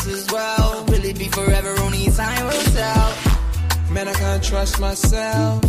ice as well. Will it be forever? Only time will tell. Man, I can't trust myself.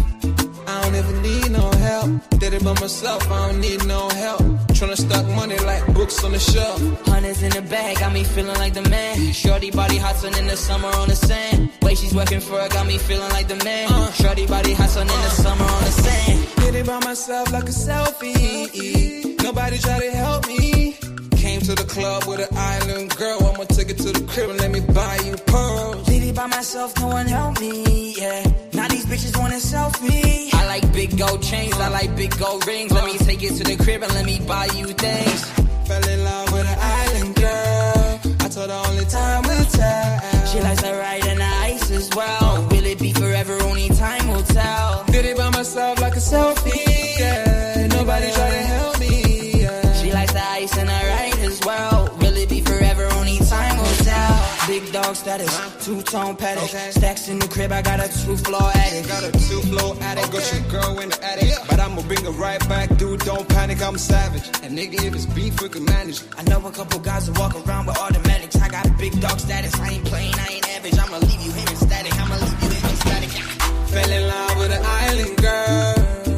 I don't even need no help. Did it by myself, I don't need no help. Tryna stack money like books on the shelf. Hundreds in the bag, got me feeling like the man. Shorty body hot sun in the summer on the sand. Way she's working for it, got me feeling like the man. Shorty body hot sun in the summer on the sand. Did it by myself like a selfie. Nobody try to help me. Came to the club with an island girl. I'ma take it to the crib and let me buy you pearls. Did it by myself, no one helped me, yeah. Now these bitches want a selfie. I like big gold chains, I like big gold rings. Let me take it to the crib and let me buy you things. Fell in love with an island girl. I told her only time will tell. She likes to ride in the ice as well. Will it be forever? Only time will tell. Did it by myself like a selfie, yeah. Nobody try to help me, yeah. She likes the ice and I ride as well. Will it be forever? Only time will tell. Big dog status, two-tone paddock. Stacks in the crib, I got a two-floor attic. Got a two-floor attic, got your girl in the attic. But I'ma bring her right back, dude, don't panic, I'm savage. And nigga, if it's beef, we can manage. I know a couple guys that walk around with automatics. I got big dog status, I ain't playing, I ain't average. I'ma leave you here in static, I'ma leave you here in static. Fell in love with an island girl.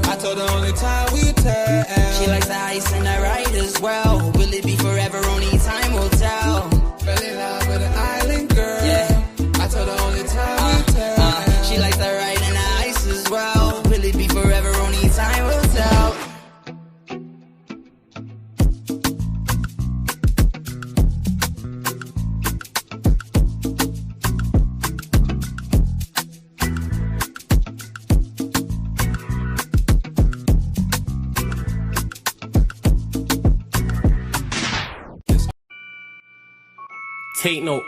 I told her only time we tell. She likes the ice and I ride as well. Will it be forever? Only time will tell. Fell in love with an island girl. Yeah. I told her only time we tell. She likes the ride and the ice as well. Will it be forever? Only time will tell. Take note.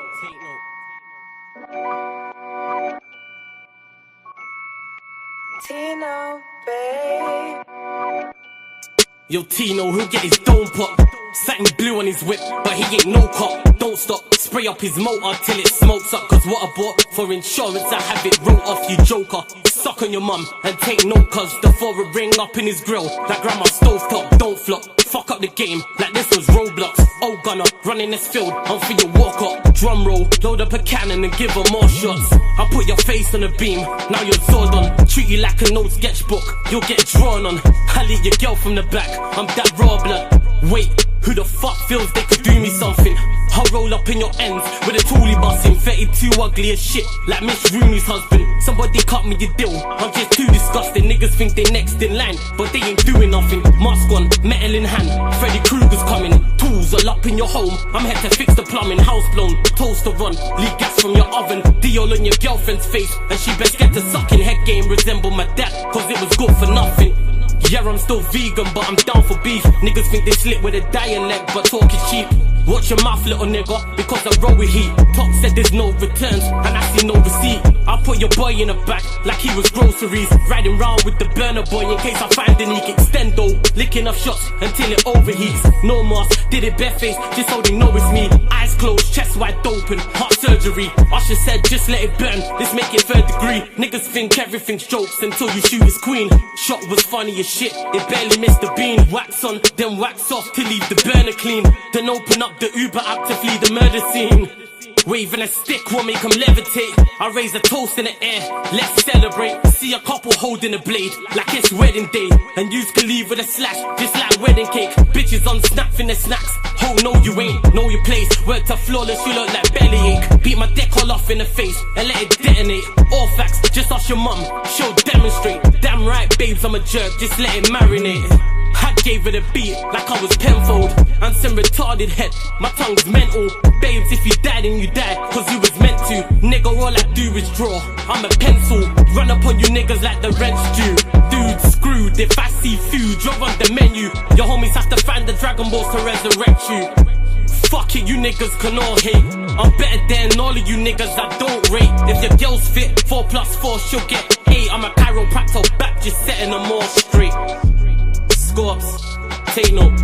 Tino, babe. Yo, Tino, he'll get his dome pop. Satin blue on his whip, but he ain't no cop. Don't stop, spray up his motor till it smokes up. Cause what I bought for insurance, I have it wrote off, you joker. Suck on your mum and take note, cause the forward ring up in his grill. Like grandma stovetop, don't flop. Fuck up the game like this was Roblox. Oh gunner, running this field, I'm for your walk up. Drum roll, load up a cannon and give her more shots. I put your face on a beam, now you're Zordon. Treat you like an old sketchbook, you'll get drawn on. I lead your girl from the back, I'm that raw blood. Wait, who the fuck feels they could do me something? I'll roll up in your ends with a toolie busting. 32 ugly as shit, like Miss Rooney's husband. Somebody cut me a deal, I'm just too disgusting. Niggas think they next in line, but they ain't doing nothing. Mask on, metal in hand, Freddy Krueger's coming. Tools all up in your home, I'm here to fix the plumbing. House blown, toaster run, leak gas from your oven. Diol on your girlfriend's face, and she best get to sucking. Head game resemble my dad, cause it was good for nothing. Yeah, I'm still vegan, but I'm down for beef. Niggas think they slick with a dialect, but talk is cheap. Watch your mouth, little nigga, because I roll with heat. Top said there's no returns, and I see no receipt. I put your boy in the back, like he was groceries. Riding round with the burner boy in case I find a leak. Extendo, licking off shots until it overheats. No mask, did it barefaced, just so they know it's me. Eyes closed, chest wide open, heart surgery. Usher said just let it burn, let's make it third degree. Niggas think everything's jokes until you shoot his queen. Shot was funny as shit, it barely missed the bean. Wax on, then wax off to leave the burner clean. Then open up the Uber app to flee the murder scene. Waving a stick will make them levitate. I raise a toast in the air, let's celebrate. See a couple holding a blade, like it's wedding day. And you can leave with a slash, just like wedding cake. Bitches on snap in the snacks. Oh no you ain't, know your place. Worked up flawless, you look like bellyache. Beat my dick all off in the face, and let it detonate. All facts, just ask your mum, she'll demonstrate. Damn right babes, I'm a jerk, just let it marinate. I gave it a beat like I was Penfold. I'm some retarded head, my tongue's mental. Babes, if you died then you died, cause you was meant to. Nigga, all I do is draw, I'm a pencil. Run up on you niggas like the rent's due. Dude, screwed, if I see food, you're on the menu. Your homies have to find the Dragon Balls to resurrect you. Fuck it, you niggas can all hate. I'm better than all of you niggas I don't rate. If your girl's fit, 4+4, she'll get 8. I'm a chiropractor back, just setting them all straight. Scorps, take note.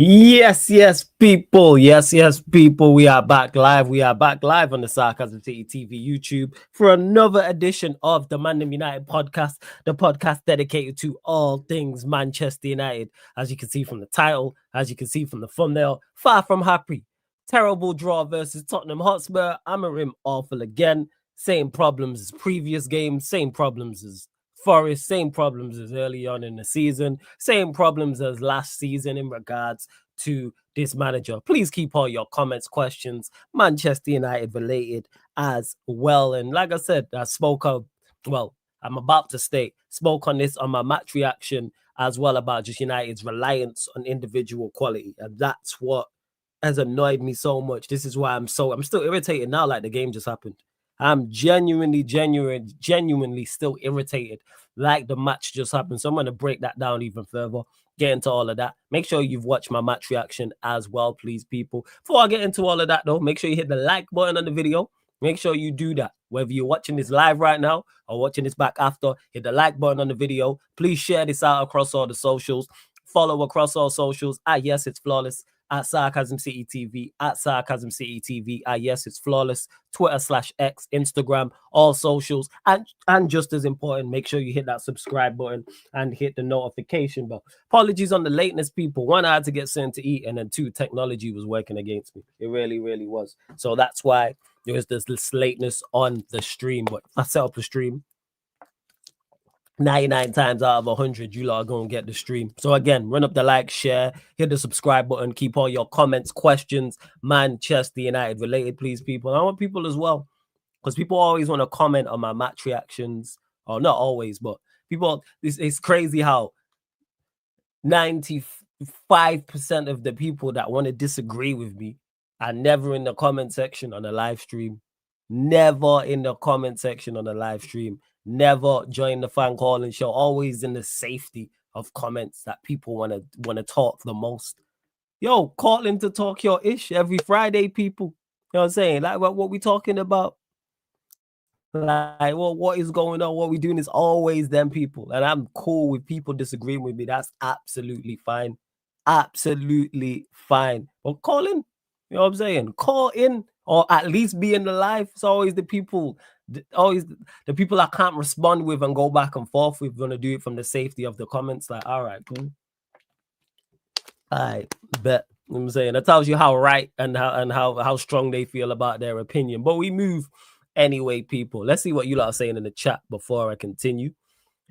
Yes, people. Yes, people. We are back live. We are back live on the Sarcasm City TV YouTube for another edition of the ManDem United podcast, the podcast dedicated to all things Manchester United. As you can see from the title, as you can see from the thumbnail, far from happy. Terrible draw versus Tottenham Hotspur. AMORIM awful again. Same problems as previous games. Same problems as Forest, same problems as early on in the season, same problems as last season in regards to this manager. Please keep all your comments, questions, Manchester United related as well. And like I said, I spoke of, well, I'm about to spoke on this on my match reaction as well about just United's reliance on individual quality. And that's what has annoyed me so much. This is why I'm still irritated now, like the game just happened. I'm genuinely still irritated like the match just happened. So I'm going to break that down even further, get into all of that. Make sure you've watched my match reaction as well, please, people. Before I get into all of that, though, make sure you hit the like button on the video. Make sure you do that. Whether you're watching this live right now or watching this back after, hit the like button on the video. Please share this out across all the socials. Follow across all socials. Yes, it's flawless. At Sarcasm City TV, at Sarcasm City TV. Yes, it's flawless. Twitter/X, Instagram, all socials. And just as important, make sure you hit that subscribe button and hit the notification bell. Apologies on the lateness, people. One, I had to get something to eat, and then two, technology was working against me. It really, really was. So that's why there was this lateness on the stream. But I set up a stream. 99 times out of 100, you lot are going to get the stream. So again, run up the like, share, hit the subscribe button, keep all your comments, questions, Manchester United related, please, people. I want people as well, because people always want to comment on my match reactions, or not always, but people, it's crazy how 95% of the people that want to disagree with me are never in the comment section on a live stream. Never in the comment section on a live stream. Never join the fan calling show. Always in the safety of comments that people want to talk the most. Yo, call in to talk your ish every Friday, people. You know what I'm saying? Like what we talking about? Like, well, what is going on? What we doing is always them people. And I'm cool with people disagreeing with me. That's absolutely fine. Absolutely fine. But call in. You know what I'm saying? Call in, or at least be in the live. It's always the people I can't respond with and go back and forth with. Gonna do it from the safety of the comments. Like, all right, cool. All right, bet. You know what I'm saying? That tells you how right and how strong they feel about their opinion. But we move anyway, people. Let's see what you lot are saying in the chat before I continue.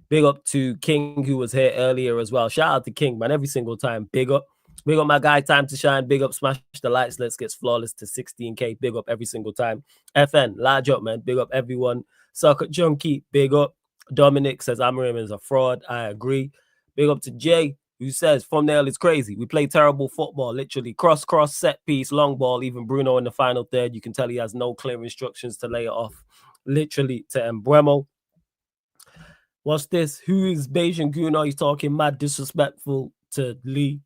Big up to King, who was here earlier as well. Shout out to King, man. Every single time. Big up. Big up my guy, Time to Shine. Big up, smash the lights. Let's get flawless to 16K. Big up every single time. FN, large up, man. Big up everyone. Circuit Junkie, big up. Dominic says AMORIM is a fraud. I agree. Big up to Jay, who says thumbnail is crazy. We play terrible football, literally. Cross, set piece, long ball. Even Bruno in the final third. You can tell he has no clear instructions to lay it off. Literally to Mbeumo. What's this? Who is Beijing Guno? He's talking mad disrespectful to Lee.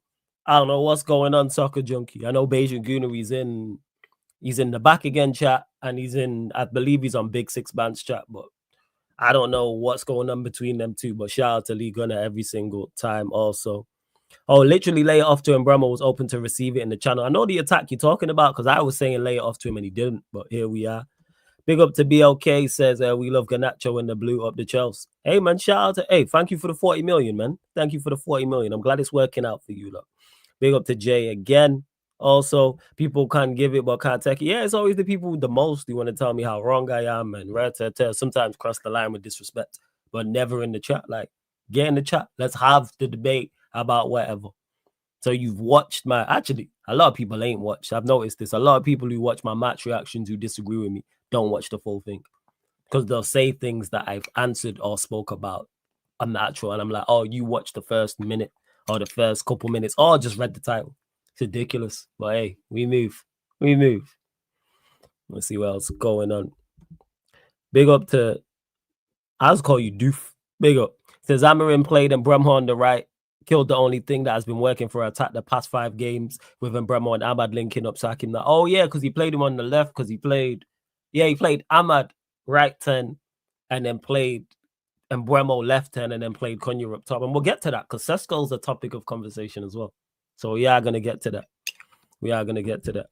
I don't know what's going on, Soccer Junkie. I know Beijing Guno, he's in the back again chat, and I believe he's on Big Six Bands chat, but I don't know what's going on between them two. But shout out to Lee Gunner every single time also. Oh, literally lay it off to him. Brahma was open to receive it in the channel. I know the attack you're talking about, because I was saying lay it off to him and he didn't, but here we are. Big up to BLK, says we love Garnacho in the blue up the Chelsea. Hey, man, shout out to, thank you for the 40 million, man. Thank you for the 40 million. I'm glad it's working out for you, look. Big up to Jay again. Also, people can't give it but can't take it. Yeah, it's always the people with the most who want to tell me how wrong I am and sometimes cross the line with disrespect, but never in the chat. Like, get in the chat. Let's have the debate about whatever. So you've watched actually, a lot of people ain't watched. I've noticed this. A lot of people who watch my match reactions who disagree with me don't watch the full thing, because they'll say things that I've answered or spoke about on the actual, and I'm like, oh, you watched the first minute or the first couple minutes, or just read the title. It's ridiculous. But hey, we move. Let's see what else is going on. Big up to, I'll just call you Doof. Big up. Says AMORIM played and Bremho on the right. Killed the only thing that has been working for attack the past 5 games with Mbeumo and Ahmad linking up, sacking that. Oh yeah, because he played him on the left, because he played Ahmad right 10 and then played Mbeumo left 10 and then played Cunha up top. And we'll get to that, because Sesko's a topic of conversation as well. So we are going to get to that. We are going to get to that.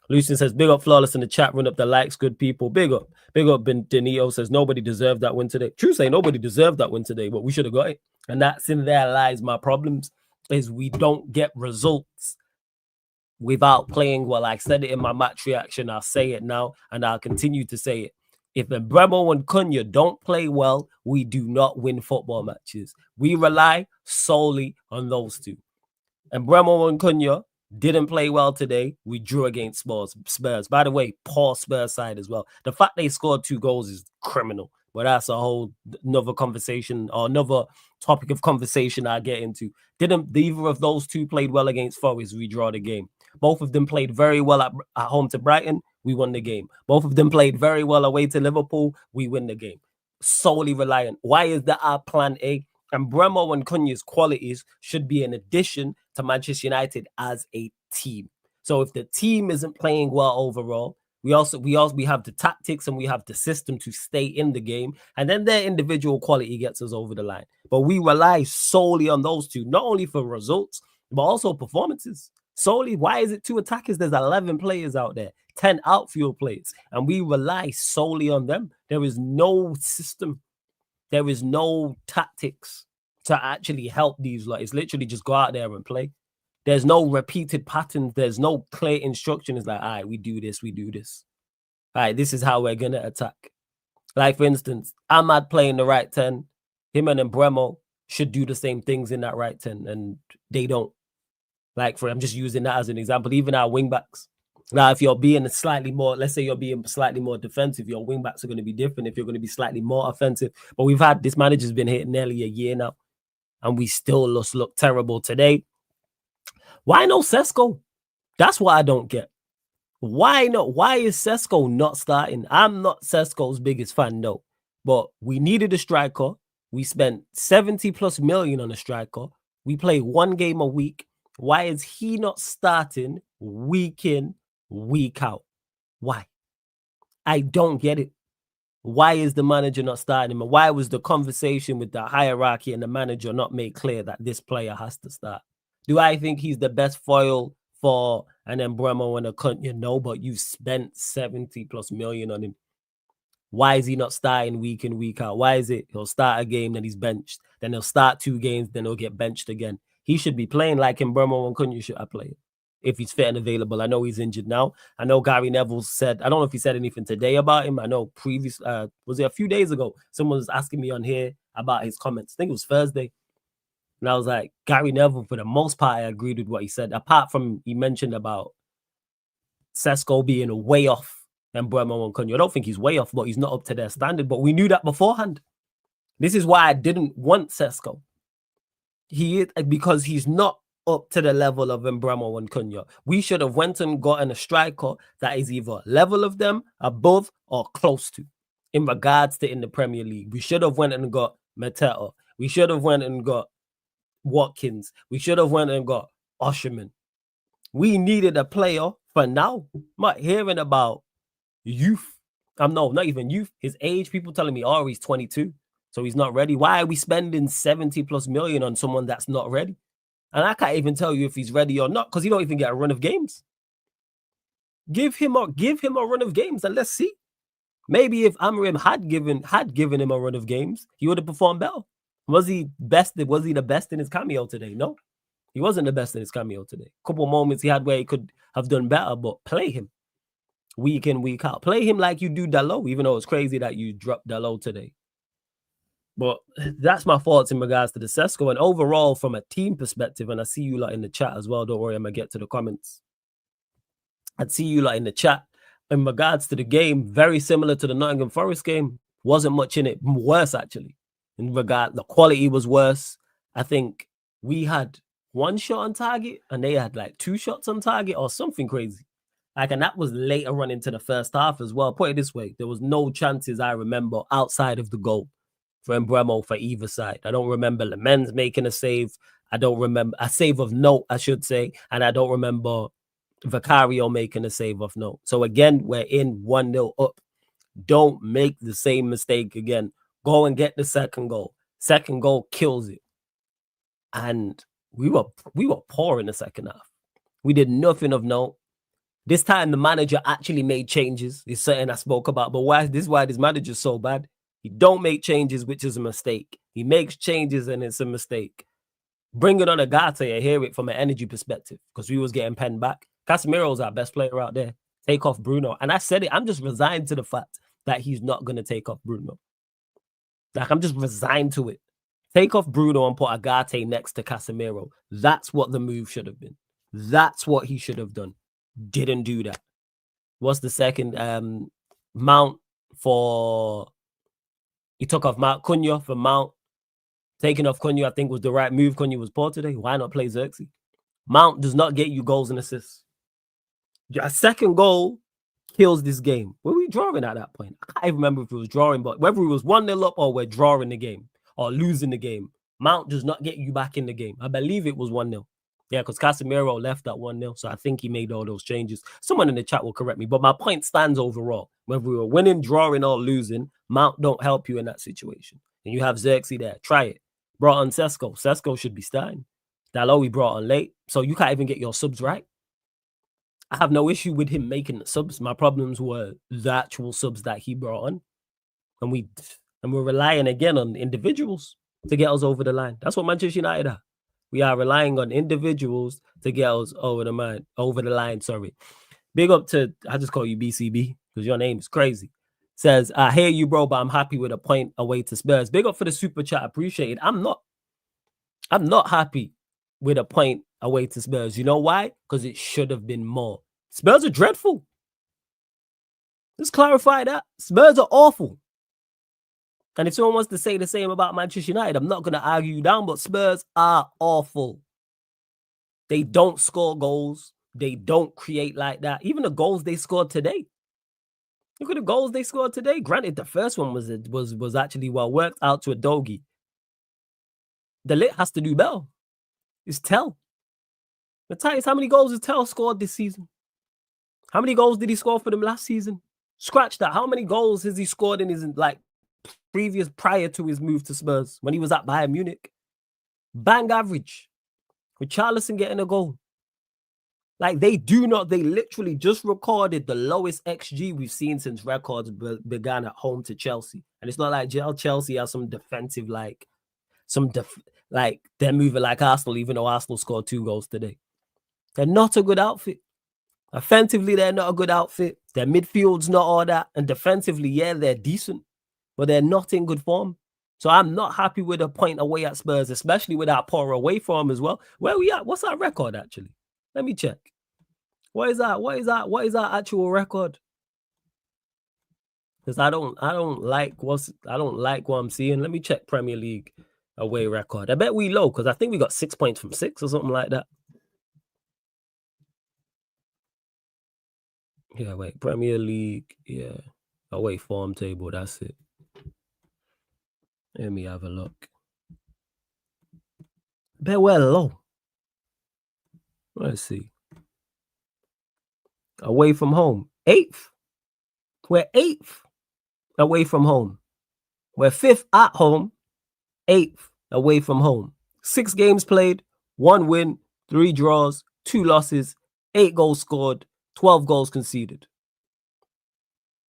Lucian says, big up Flawless in the chat. Run up the likes, good people. Big up. Big up Denio says, nobody deserved that win today. True say, nobody deserved that win today, but we should have got it. And that's in there lies my problems, is we don't get results without playing well. I said it in my match reaction. I'll say it now, and I'll continue to say it. If Bremo and Cunha don't play well, we do not win football matches. We rely solely on those two. And Bremo and Cunha didn't play well today. We drew against Spurs. By the way, poor Spurs side as well. The fact they scored 2 goals is criminal. But that's a whole another conversation or another topic of conversation I'll get into. Didn't either of those two played well against Forest? We draw the game. Both of them played very well at home to Brighton. We won the game. Both of them played very well away to Liverpool. We win the game. Solely reliant. Why is that our plan A? And Bremo and Cunha's qualities should be an addition to Manchester United as a team. So if the team isn't playing well overall, we have the tactics and we have the system to stay in the game, and then their individual quality gets us over the line. But we rely solely on those two, not only for results, but also performances. Solely, why is it 2 attackers? There's 11 players out there, 10 outfield players, and we rely solely on them. There is no system. There is no tactics to actually help these. Like, it's literally just go out there and play. There's no repeated patterns. There's no clear instruction. It's like, all right, we do this, we do this. All right, this is how we're going to attack. Like, for instance, Ahmad playing the right 10. Him and Bremo should do the same things in that right 10, and they don't. Like, I'm just using that as an example. Even our wingbacks. Now, if you're being slightly more, let's say you're being slightly more defensive, your wingbacks are going to be different if you're going to be slightly more offensive. But this manager's been here nearly a year now, and we still look terrible today. Why no Sesko? That's what I don't get. Why not? Why is Sesko not starting? I'm not Sesko's biggest fan, no. But we needed a striker. We spent 70+ million on a striker. We play 1 game a week. Why is he not starting week in, week out? Why? I don't get it. Why is the manager not starting him? And why was the conversation with the hierarchy and the manager not made clear that this player has to start? Do I think he's the best foil for an Bremo and a Cunha? No, but you spent 70+ million on him. Why is he not starting week in, week out? Why is it he'll start a game, then he's benched, then he'll start 2 games, then he'll get benched again? He should be playing like Bremo and Cunha should have played if he's fit and available. I know he's injured now. I know Gary Neville said, I don't know if he said anything today about him. I know was it a few days ago? Someone was asking me on here about his comments. I think it was Thursday. And I was like, Gary Neville, for the most part, I agreed with what he said. Apart from he mentioned about Sesko being way off and Bremo and Cunha. I don't think he's way off, but he's not up to their standard. But we knew that beforehand. This is why I didn't want Sesko. Because he's not up to the level of Bremo and Cunha. We should have went and gotten a striker that is either level of them, above, or close to. In regards to in the Premier League, we should have went and got Mateta. We should have went and got Watkins. We should have went and got Osherman. We needed a player for now. I'm not hearing about youth. Not even youth. His age, people telling me, oh, he's 22, so he's not ready. Why are we spending 70+ million on someone that's not ready? And I can't even tell you if he's ready or not, because he don't even get a run of games. Give him a run of games and let's see. Maybe if AMORIM had given him a run of games, he would have performed better. Was he the best in his cameo today? No, he wasn't the best in his cameo today. A couple moments he had where he could have done better, but play him week in, week out. Play him like you do Dalot, even though it's crazy that you dropped Dalot today. But that's my thoughts in regards to the Sesko. And overall, from a team perspective, and I see you lot in the chat as well. Don't worry, I'm going to get to the comments. I'd see you lot in the chat. In regards to the game, very similar to the Nottingham Forest game. Wasn't much in it. Worse, actually. In regard, the quality was worse. I think we had 1 shot on target and they had like 2 shots on target or something crazy. And that was later on into the first half as well. Put it this way, there was no chances I remember outside of the goal for Bremo for either side. I don't remember Lemens making a save. I don't remember a save of note, I should say. And I don't remember Vicario making a save of note. So again, we're in 1-0 up. Don't make the same mistake again. Go and get the second goal. Second goal kills it. And we were poor in the second half. We did nothing of note. This time the manager actually made changes. It's something I spoke about. But why this manager's so bad? He don't make changes, which is a mistake. He makes changes and it's a mistake. Bring it on Agate, I hear it from an energy perspective because we was getting penned back. Casemiro's our best player out there. Take off Bruno. And I said it, I'm just resigned to the fact that he's not going to take off Bruno. Like, I'm just resigned to it. Take off Bruno and put Agate next to Casemiro. That's what the move should have been. That's what he should have done. Didn't do that. What's the second? Mount for... He took off Mount Cunha for Mount. Taking off Cunha, I think, was the right move. Cunha was poor today. Why not play Xerxes? Mount does not get you goals and assists. A second goal kills this game. Were we drawing at that point? I can't even remember if it was drawing, but whether it was 1-0 up or we're drawing the game or losing the game, Mount does not get you back in the game. I believe it was 1-0. Yeah, because Casemiro left at 1-0, so I think he made all those changes. Someone in the chat will correct me, but my point stands overall. Whether we were winning, drawing, or losing, Mount don't help you in that situation. And you have Xerxes there. Try it. Brought on Sesko. Sesko should be starting. Dalot we brought on late, so you can't even get your subs right. I have no issue with him making the subs. My problems were the actual subs that he brought on. And we're relying again on individuals to get us over the line. That's what Manchester United are. We are relying on individuals to get us over the line. Sorry. Big up to, I just call you BCB because your name is crazy. Says, I hear you, bro, but I'm happy with a point away to Spurs. Big up for the super chat. Appreciate it. I'm not happy with a point away to Spurs. You know why? Because it should have been more. Spurs are dreadful. Let's clarify that. Spurs are awful. And if someone wants to say the same about Manchester United, I'm not going to argue you down, but Spurs are awful. They don't score goals. They don't create like that. Even the goals they scored today. Look at the goals they scored today. Granted, the first one was actually well worked out to a doggy. The Lit has to do better. It's Tell. Matthias, how many goals has Tell scored this season? How many goals did he score for them last season? Scratch that. How many goals has he scored in his prior to his move to Spurs when he was at Bayern Munich? Bang average. With Charleston getting a goal. Like, they literally just recorded the lowest XG we've seen since records began at home to Chelsea. And it's not like Chelsea has some defensive, they're moving like Arsenal, even though Arsenal scored 2 goals today. They're not a good outfit. Offensively, they're not a good outfit. Their midfield's not all that. And defensively, yeah, they're decent. But they're not in good form. So I'm not happy with a point away at Spurs, especially with our poor away form as well. Where are we at? What's our record, actually? Let me check. What is our actual record? Because I don't like what I'm seeing. Let me check Premier League away record. I bet we low because I think we got 6 points from 6 or something like that. Yeah, wait. Premier League, yeah. Away form table, that's it. Let me have a look. Bet we're low. Let's see. Away from home. 8th. We're 8th away from home. We're 5th at home. 8th away from home. 6 games played. 1 win. 3 draws. 2 losses. 8 goals scored. 12 goals conceded.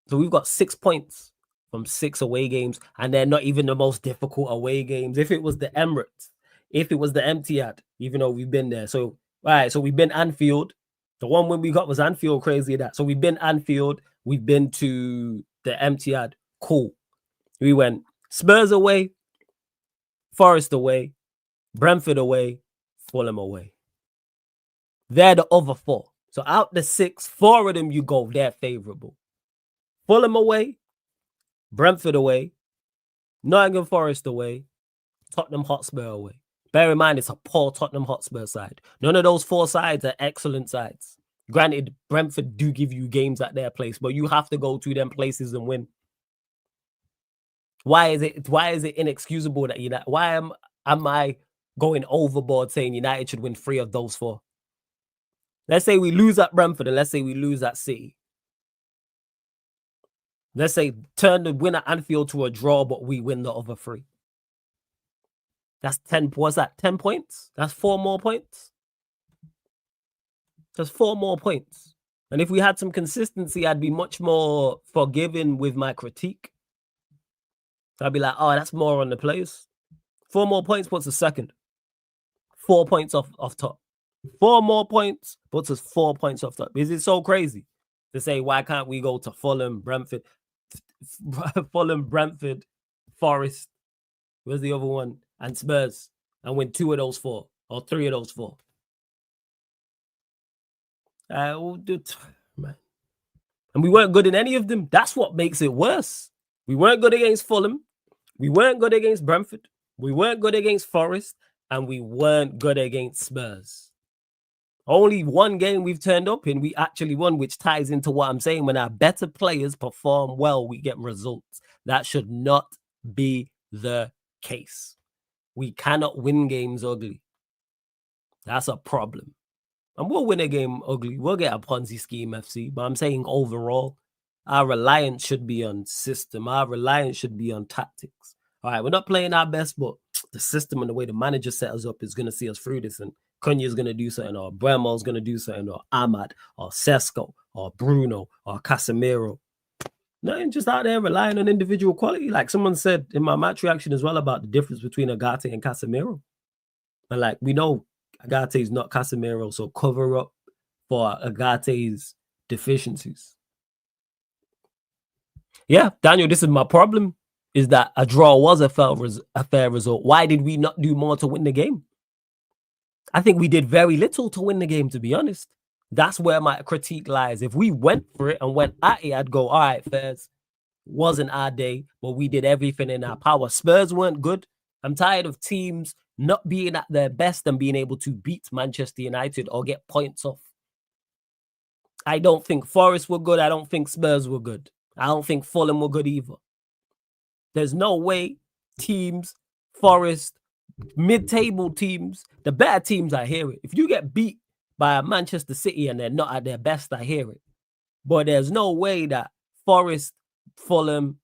So we've got 6 points from 6 away games. And they're not even the most difficult away games. If it was the Emirates. If it was the Etihad. Even though we've been there. So, all right. So we've been Anfield. The one win we got was Anfield, crazy that. So we've been Anfield. We've been to the Etihad. Cool. We went Spurs away, Forest away, Brentford away, Fulham away. They're the other 4. So out the 6, 4 of them you go, they're favorable. Fulham away, Brentford away, Nottingham Forest away, Tottenham Hotspur away. Bear in mind, it's a poor Tottenham Hotspur side. None of those 4 sides are excellent sides. Granted, Brentford do give you games at their place, but you have to go to them places and win. Why is it inexcusable that United? Why am I going overboard saying United should win 3 of those 4? Let's say we lose at Brentford and let's say we lose at City. Let's say turn the win at Anfield to a draw, but we win the other 3. That's 10. What's that? 10 points? That's 4 more points. That's 4 more points. And if we had some consistency, I'd be much more forgiving with my critique. I'd be like, oh, that's more on the players. 4 more points puts us second. 4 points off top. 4 more points puts us 4 points off top. Is it so crazy to say, why can't we go to Fulham, Brentford, Forest, where's the other one, and Spurs, and win 2 of those 4 or 3 of those 4? Man. And we weren't good in any of them. That's what makes it worse. We weren't good against Fulham. We weren't good against Brentford. We weren't good against Forest. And we weren't good against Spurs. Only one game we've turned up in, we actually won, which ties into what I'm saying. When our better players perform well, we get results. That should not be the case. We cannot win games ugly. That's a problem. And we'll win a game ugly. We'll get a Ponzi scheme FC. But I'm saying overall, our reliance should be on system. Our reliance should be on tactics. All right, we're not playing our best, but the system and the way the manager set us up is going to see us through this. And Cunha's going to do something, or Bremo's going to do something, or Ahmad, or Sesko, or Bruno, or Casemiro. No, just out there relying on individual quality. Like someone said in my match reaction as well about the difference between Agate and Casemiro. And like, we know Agate is not Casemiro, so cover up for Agate's deficiencies. Yeah, Daniel, this is my problem, is that a draw was a fair result. Why did we not do more to win the game? I think we did very little to win the game, to be honest. That's where my critique lies. If we went for it and went at it, I'd go, all right, Fairs, wasn't our day, but we did everything in our power. Spurs weren't good. I'm tired of teams not being at their best and being able to beat Manchester United or get points off. I don't think Forest were good. I don't think Spurs were good. I don't think Fulham were good either. There's no way teams, Forest, mid-table teams, the better teams, I hear it. If you get beat by a Manchester City and they're not at their best, I hear it. But there's no way that Forest, Fulham,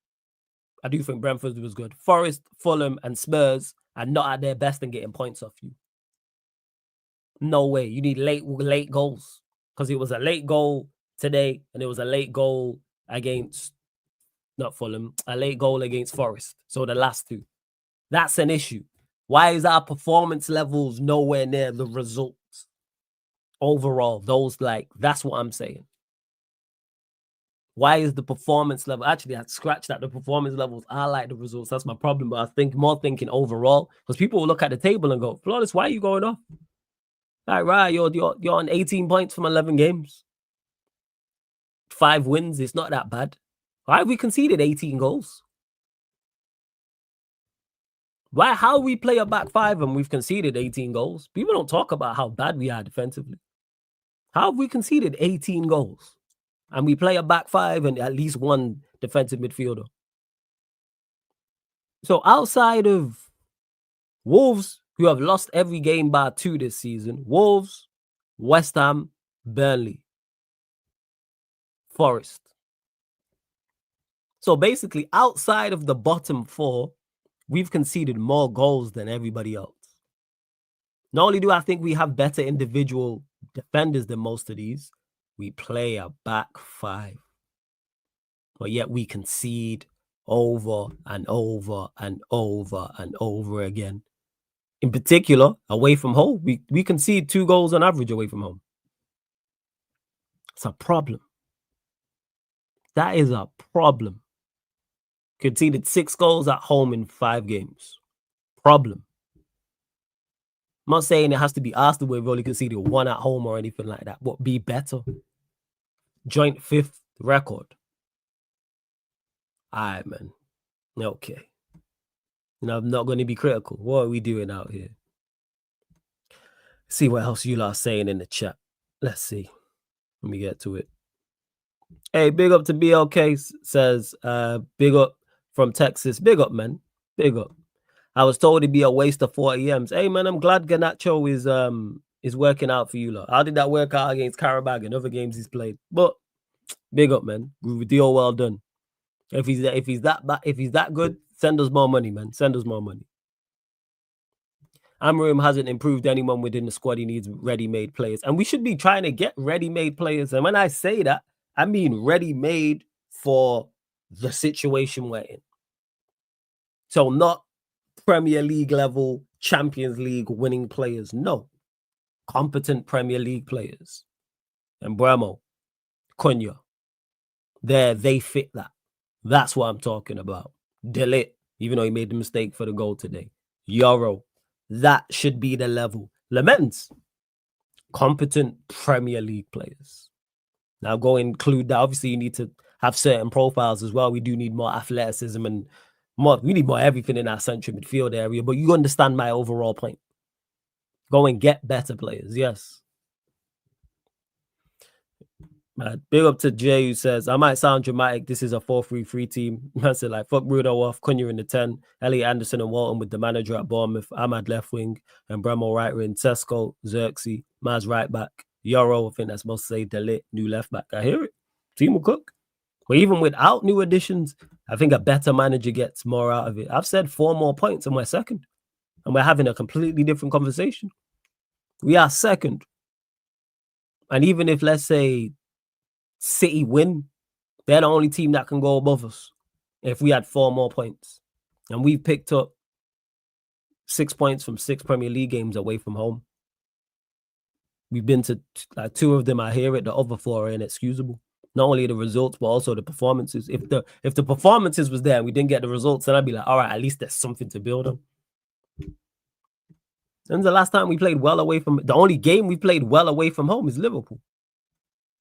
I do think Brentford was good, Forest, Fulham, and Spurs are not at their best and getting points off you. No way. You need late goals. Because it was a late goal today, and it was a late goal against, not Fulham, a late goal against Forest. So the last 2. That's an issue. Why is our performance levels nowhere near the results? Overall, that's what I'm saying. Why is the performance level? Actually, I scratched that. The performance levels are like the results. That's my problem. But I think more thinking overall, because people will look at the table and go, Flawless, why are you going off? Like, right, you're on 18 points from 11 games. 5 wins. It's not that bad. Why have we conceded 18 goals? Why? How we play a back 5 and we've conceded 18 goals? People don't talk about how bad we are defensively. How have we conceded 18 goals? And we play a back 5 and at least 1 defensive midfielder. So outside of Wolves, who have lost every game by 2 this season, Wolves, West Ham, Burnley, Forest. So basically, outside of the bottom 4, we've conceded more goals than everybody else. Not only do I think we have better individual defenders than most of these, we play a back 5. But yet we concede over and over and over and over again. In particular, away from home, we concede 2 goals on average away from home. It's a problem. That is a problem. Conceded 6 goals at home in 5 games. Problem. I'm not saying it has to be Arsenal where we've only conceded 1 at home or anything like that, but be better. Joint 5th record. All right, man. Okay. I'm not going to be critical. What are we doing out here? See what else you are saying in the chat. Let's see. Let me get to it. Hey, big up to BLK, says, big up from Texas. Big up, man. Big up. I was told it'd be a waste of 40 M's. Hey, man, I'm glad Garnacho is working out for you lot. How did that work out against Karabag and other games he's played? But big up, man. Deal well done. If he's that good, send us more money, man. Send us more money. Amorim hasn't improved anyone within the squad. He needs ready-made players. And we should be trying to get ready-made players. And when I say that, I mean ready-made for the situation we're in. So not Premier League level, Champions League winning players. No. Competent Premier League players. And Bremo, Cunha, they fit that. That's what I'm talking about. Delit, even though he made the mistake for the goal today. Yoro, that should be the level. Lamens, competent Premier League players. Now go include that. Obviously, you need to have certain profiles as well. We do need more athleticism and more. We need more everything in our central midfield area. But you understand my overall point. Go and get better players. Yes. Big up to Jay who says, I might sound dramatic. This is a 4-3-3 team. I said, like, fuck Bruno off, Cunha in the 10, Elliot Anderson and Walton with the manager at Bournemouth, Ahmad left wing, and Bremo right wing, Tesco, Xerxes, Maz right back, Yoro, I think that's supposed to say Delit, new left back. I hear it. Team will cook. But even without new additions, I think a better manager gets more out of it. I've said 4 more points and we're second. And we're having a completely different conversation. We are second. And even if, let's say, City win, they're the only team that can go above us if we had 4 more points. And we've picked up 6 points from 6 Premier League games away from home. We've been to like 2 of them. I hear it. The other 4 are inexcusable. Not only the results, but also the performances. If the performances was there and we didn't get the results, then I'd be like, all right, at least there's something to build on. When's the last time we played well away from... The only game we played well away from home is Liverpool.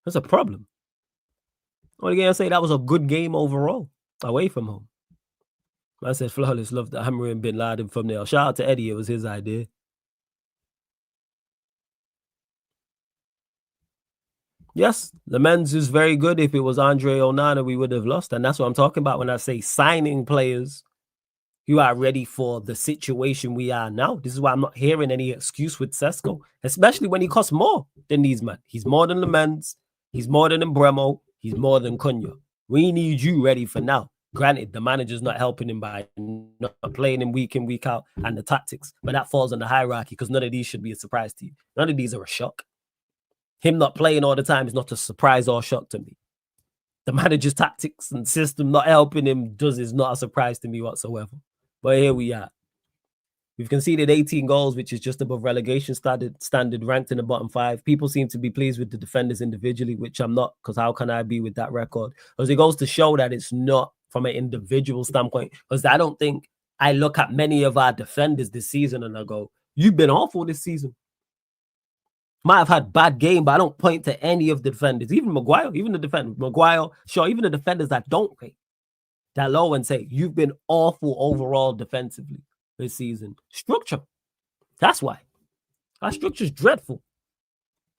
That's a problem. Only game I say that was a good game overall, away from home. I said, flawless, love the Amorim Bin Laden thumbnail. Shout out to Eddie, it was his idea. Yes, the men's is very good. If it was Andre Onana, we would have lost. And that's what I'm talking about when I say signing players who are ready for the situation we are now. This is why I'm not hearing any excuse with Sesko, especially when he costs more than these men. He's more than the men's. He's more than Bremo. He's more than Cunha. We need you ready for now. Granted, the manager's not helping him by not playing him week in, week out, and the tactics. But that falls on the hierarchy because none of these should be a surprise to you. None of these are a shock. Him not playing all the time is not a surprise or shock to me. The manager's tactics and system not helping him is not a surprise to me whatsoever. But here we are. We've conceded 18 goals, which is just above relegation standard, ranked in the bottom 5. People seem to be pleased with the defenders individually, which I'm not, because how can I be with that record? Because it goes to show that it's not from an individual standpoint. Because I don't think I look at many of our defenders this season and I go, you've been awful this season. Might have had bad game, but I don't point to any of the defenders. Even Maguire, even the defenders. Maguire, sure, even the defenders that don't rate that low and say, you've been awful overall defensively this season. Structure. That's why. Our structure is dreadful.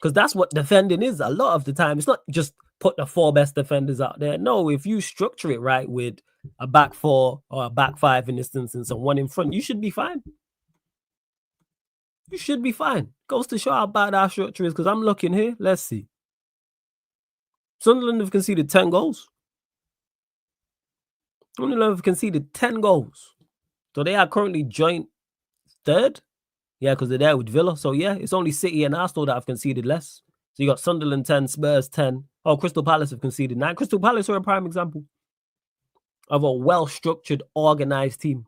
Because that's what defending is a lot of the time. It's not just put the 4 best defenders out there. No, if you structure it right with a back 4 or a back 5 in this instance and 1 in front, you should be fine. You should be fine. Goes to show how bad our structure is because I'm looking here. Let's see. Sunderland have conceded 10 goals. Sunderland have conceded 10 goals. So they are currently joint 3rd. Yeah, because they're there with Villa. So yeah, it's only City and Arsenal that have conceded less. So you got Sunderland 10, Spurs 10. Oh, Crystal Palace have conceded 9. Crystal Palace are a prime example of a well-structured, organized team.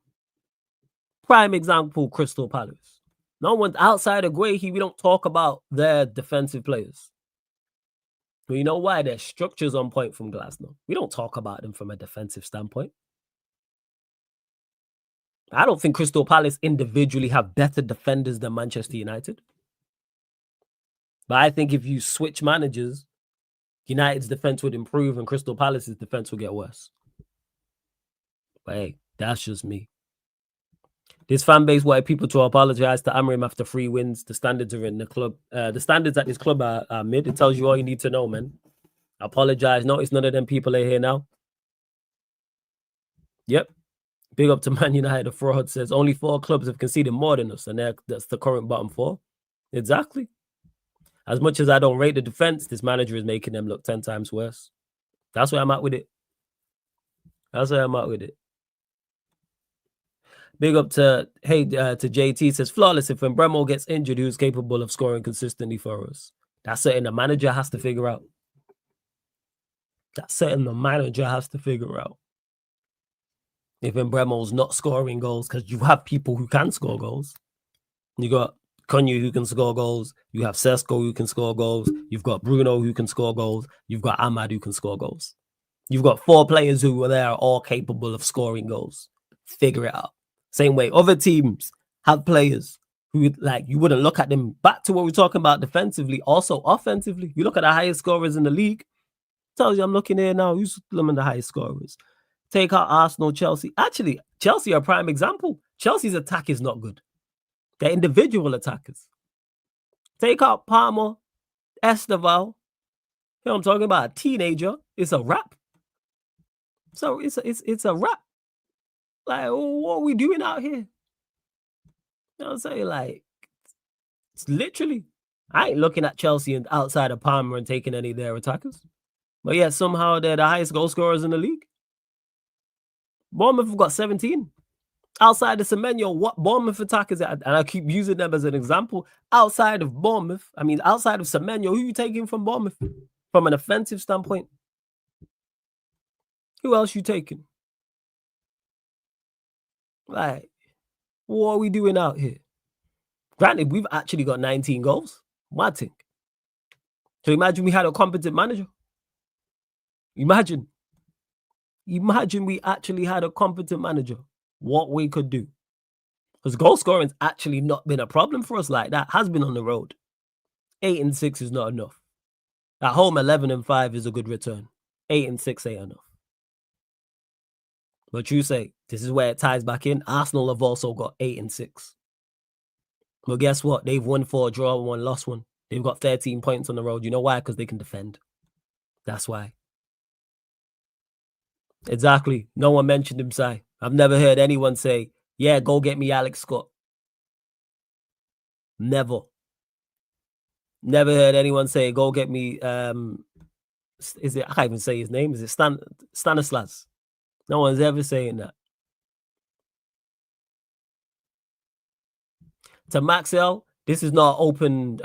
Prime example, Crystal Palace. No one's outside of Guehi. We don't talk about their defensive players. But you know why? Their structure's on point from Glasgow. We don't talk about them from a defensive standpoint. I don't think Crystal Palace individually have better defenders than Manchester United. But I think if you switch managers, United's defense would improve and Crystal Palace's defense will get worse. But hey, that's just me. This fan base wanted people to apologize to Amorim after 3 wins. The standards are in the club. The standards at this club are mid. It tells you all you need to know, man. Apologize. Notice none of them people are here now. Yep. Big up to Man United. The fraud says only 4 clubs have conceded more than us, and that's the current bottom 4. Exactly. As much as I don't rate the defense, this manager is making them look 10 times worse. That's where I'm at with it. That's where I'm at with it. Big up to JT, says flawless. If Bremo gets injured, who's capable of scoring consistently for us? That's something the manager has to figure out. That's something the manager has to figure out. If Mbremo's not scoring goals, because you have people who can score goals. You got Cunha who can score goals. You have Sesko who can score goals. You've got Bruno who can score goals. You've got Ahmad who can score goals. You've got 4 players who are there, all capable of scoring goals. Figure it out. Same way, other teams have players who, like, you wouldn't look at them. Back to what we're talking about defensively, also offensively. You look at the highest scorers in the league. Tells you I'm looking here now. Who's them the highest scorers? Take out Arsenal, Chelsea. Actually, Chelsea are a prime example. Chelsea's attack is not good. They're individual attackers. Take out Palmer, Esteval. You know what I'm talking about? A teenager. It's a wrap. So it's a wrap. Like, what are we doing out here? You know what I'm saying? Like, it's literally, I ain't looking at Chelsea and outside of Palmer and taking any of their attackers. But yeah, somehow they're the highest goal scorers in the league. Bournemouth have got 17. Outside of Semenyo, what Bournemouth attackers, and I keep using them as an example, outside of Bournemouth, outside of Semenyo, who are you taking from Bournemouth? From an offensive standpoint? Who else you taking? Like, what are we doing out here? Granted, we've actually got 19 goals. What thing? So imagine we had a competent manager. Imagine we actually had a competent manager. What we could do. Because goal scoring's actually not been a problem for us like that. Has been on the road. 8 and 6 is not enough. At home, 11 and 5 is a good return. 8 and 6 ain't enough. But you say, this is where it ties back in. Arsenal have also got 8 and 6. But guess what? They've won 4, draw 1, lost 1. They've got 13 points on the road. You know why? Because they can defend. That's why. Exactly. No one mentioned him, Si. I've never heard anyone say, yeah, go get me Alex Scott. Never. Never heard anyone say, go get me, I can't even say his name. Is it Stanislas? No one's ever saying that. To Maxwell, this is not open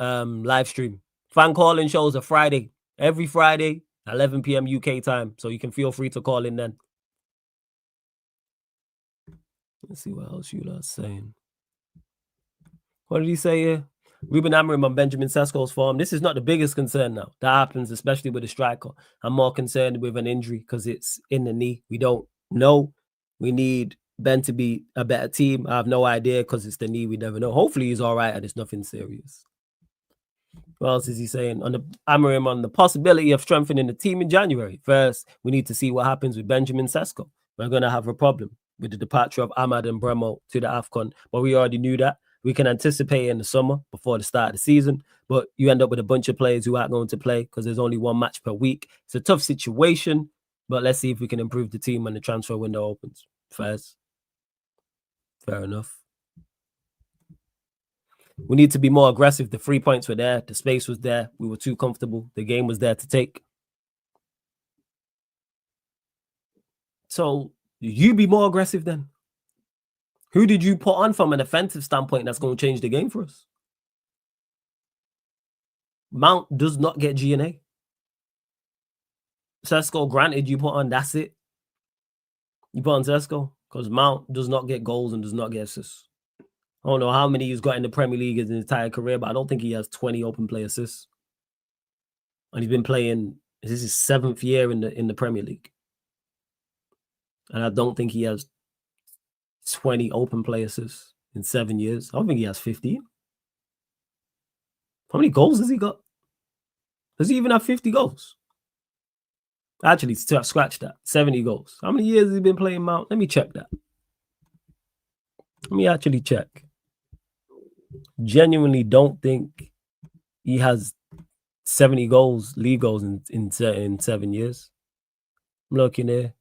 live stream. Fan calling shows are Friday. Every Friday, 11 p.m. UK time. So you can feel free to call in then. Let's see what else you are saying. What did he say here? Ruben Amorim on Benjamin Sesko's form. This is not the biggest concern now. That happens, especially with a striker. I'm more concerned with an injury because it's in the knee. We don't know. We need Ben to be a better team. I have no idea because it's the knee. We never know. Hopefully he's all right and it's nothing serious. What else is he saying? On the Amorim on the possibility of strengthening the team in January. First, we need to see what happens with Benjamin Sesko. We're going to have a problem with the departure of Ahmad and Bremo to the AFCON. But we already knew that. We can anticipate in the summer before the start of the season. But you end up with a bunch of players who aren't going to play because there's only 1 match per week. It's a tough situation. But let's see if we can improve the team when the transfer window opens. First. Fair enough. We need to be more aggressive. The 3 points were there. The space was there. We were too comfortable. The game was there to take. So you be more aggressive then. Who did you put on from an offensive standpoint that's going to change the game for us? Mount does not get G&A. Sesko, granted, you put on, that's it. You put on Sesko because Mount does not get goals and does not get assists. I don't know how many he's got in the Premier League in his entire career, but I don't think he has 20 open play assists. And he's been playing, this is his 7th year in the Premier League. And I don't think he has 20 open play assists in 7 years. I don't think he has 15. How many goals has he got? Does he even have 50 goals? Actually, scratch that. 70 goals. How many years has he been playing Mount? Let me check that. Let me actually check. Genuinely don't think he has 70 goals, league goals in 7 years. I'm looking here.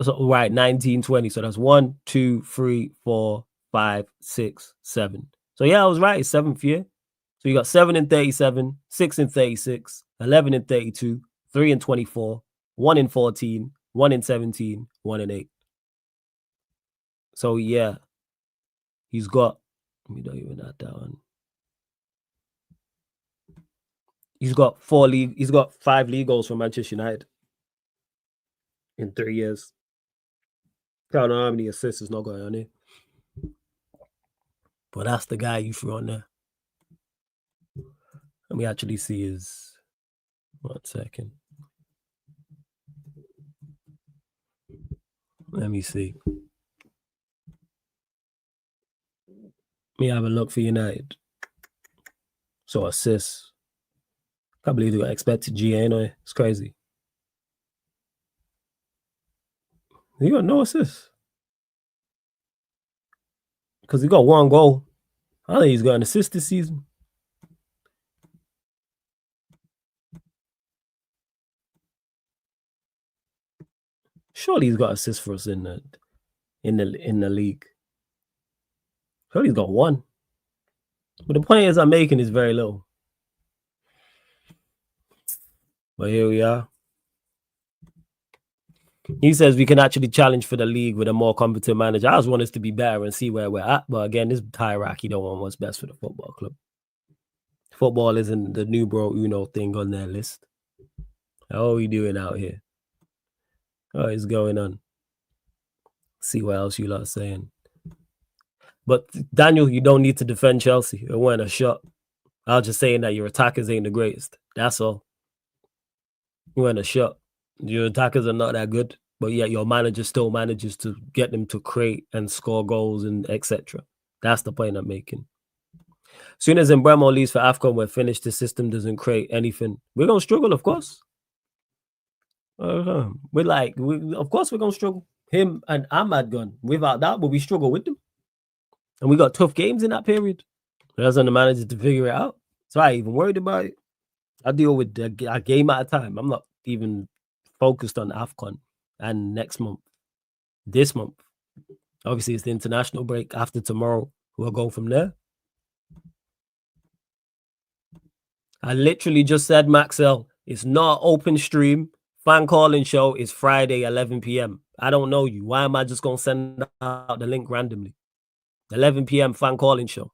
So, right, 19, 20. So that's 1, 2, 3, 4, 5, 6, 7. So yeah, I was right. It's 7th year. So you got 7 and 37, 6 and 36, 11 and 32, 3 and 24, 1 and 14, 1 and 17, 1 and 8. So yeah, he's got. We don't even have that one. He's got 5 league goals for Manchester United in 3 years. I don't know how many assists is not going on here. But that's the guy you threw on there. Let me actually see his. 1 second. Let me see. Let me have a look for United. So assists. Can't believe they got expected GA anyway. It's crazy. He got no assists. Because he got 1 goal. I don't think he's got an assist this season. Surely he's got assists for us in the league. Surely he's got 1. But the point is I'm making is very low. But here we are. He says we can actually challenge for the league with a more competent manager. I just want us to be better and see where we're at. But again, this hierarchy don't want what's best for the football club. Football isn't the numero uno thing on their list. How are we doing out here? What is going on? See what else you lot are saying. But Daniel, you don't need to defend Chelsea. It weren't a shot. I was just saying that your attackers ain't the greatest. That's all. It weren't a shot. Your attackers are not that good, but yet your manager still manages to get them to create and score goals and etc. That's the point I'm making. As soon as Mbeumo leaves for AFCON, we're finished. The system doesn't create anything. We're going to struggle, of course. Of course we're going to struggle. Him and Ahmad gone. Without that, but we struggle with them. And we got tough games in that period. That's on the manager to figure it out. So I ain't even worried about it. I deal with a game at a time. I'm not even focused on AFCON and next month. This month. Obviously, it's the international break after tomorrow. We'll go from there. I literally just said, Maxwell, it's not open stream. Fan calling show is Friday, 11 p.m. I don't know you. Why am I just going to send out the link randomly? 11 p.m. fan calling show.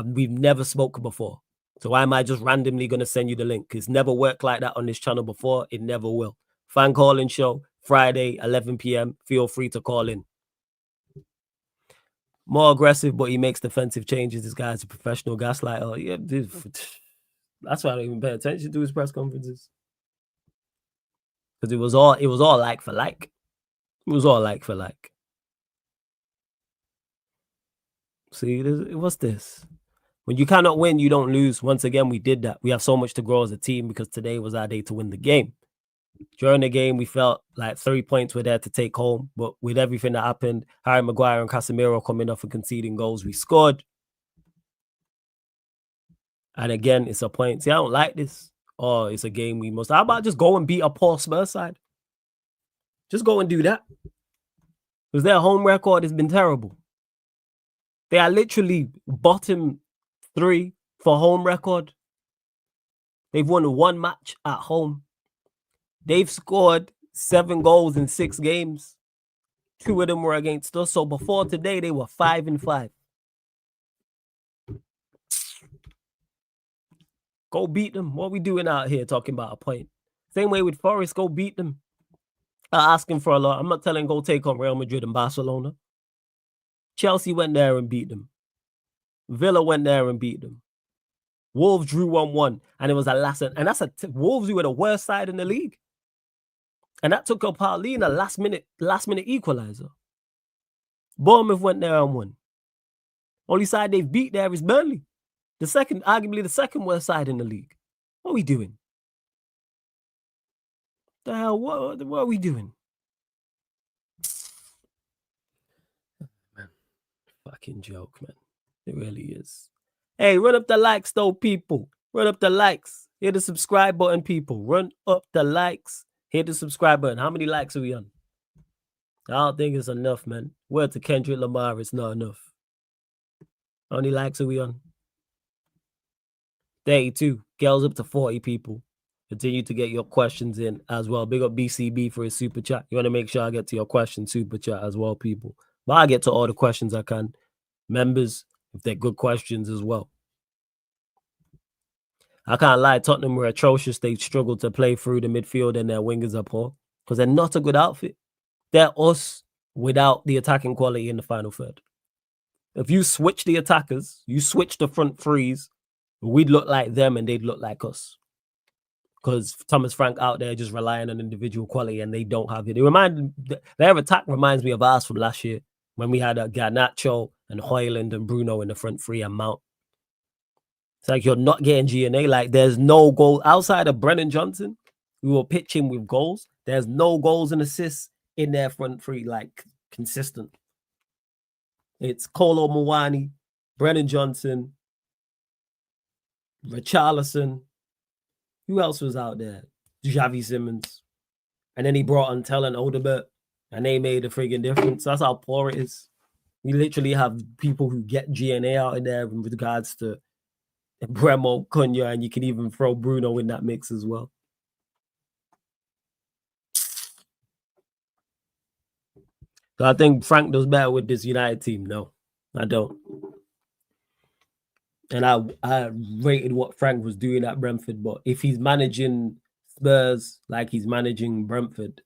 We've never spoken before. So why am I just randomly going to send you the link? It's never worked like that on this channel before. It never will. Fan calling show, Friday, 11 p.m. Feel free to call in. More aggressive, but he makes defensive changes. This guy's a professional gaslighter. Yeah, dude, that's why I don't even pay attention to his press conferences. Because it was all like for like. It was all like for like. See, what's this? When you cannot win, you don't lose. Once again, we did that. We have so much to grow as a team because today was our day to win the game. During the game, we felt like 3 points were there to take home. But with everything that happened, Harry Maguire and Casemiro coming off and conceding goals, we scored. And again, it's a point. See, I don't like this. Oh, it's a game we must. How about just go and beat a poor Spurs side? Just go and do that. Because their home record has been terrible. They are literally bottom 3 for home record. They've won 1 match at home. They've scored 7 goals in 6 games. 2 of them were against us. So before today, they were 5-5. Go beat them. What are we doing out here talking about a point? Same way with Forest. Go beat them. Asking for a lot. I'm not telling go take on Real Madrid and Barcelona. Chelsea went there and beat them. Villa went there and beat them. Wolves drew 1-1, and it was a last. And that's Wolves, who were the worst side in the league. And that took a Paulina last minute equalizer. Bournemouth went there and won. Only side they've beat there is Burnley. Arguably the second worst side in the league. What are we doing? The hell, what are we doing? Man, fucking joke, man. It really is. Hey, run up the likes, though, people. Run up the likes. Hit the subscribe button, people. Run up the likes. Hit the subscribe button. How many likes are we on? I don't think it's enough, man. Word to Kendrick Lamar, it's not enough. How many likes are we on? 32. Girls up to 40 people. Continue to get your questions in as well. Big up BCB for his super chat. You want to make sure I get to your question super chat as well, people. But I get to all the questions I can. Members, if they're good questions as well. I can't lie, Tottenham were atrocious. They struggled to play through the midfield and their wingers are poor because they're not a good outfit. They're us without the attacking quality in the final third. If you switch the attackers, you switch the front threes, we'd look like them and they'd look like us. Because Thomas Frank out there just relying on individual quality and they don't have it. Their attack reminds me of ours from last year when we had Garnacho and Hoyland and Bruno in the front three and Mount. It's like you're not getting G&A. Like there's no goal outside of Brennan Johnson. We were pitching with goals. There's no goals and assists in their front three, like consistent. It's Kolo Muani, Brennan Johnson, Richarlison. Who else was out there? Javi Simmons. And then he brought on Tell and Odebert, and they made a friggin' difference. That's how poor it is. We literally have people who get G&A out in there in regards to Bremo, Cunha, and you can even throw Bruno in that mix as well. So I think Frank does better with this United team. No, I don't. And I rated what Frank was doing at Brentford, but if he's managing Spurs like he's managing Brentford,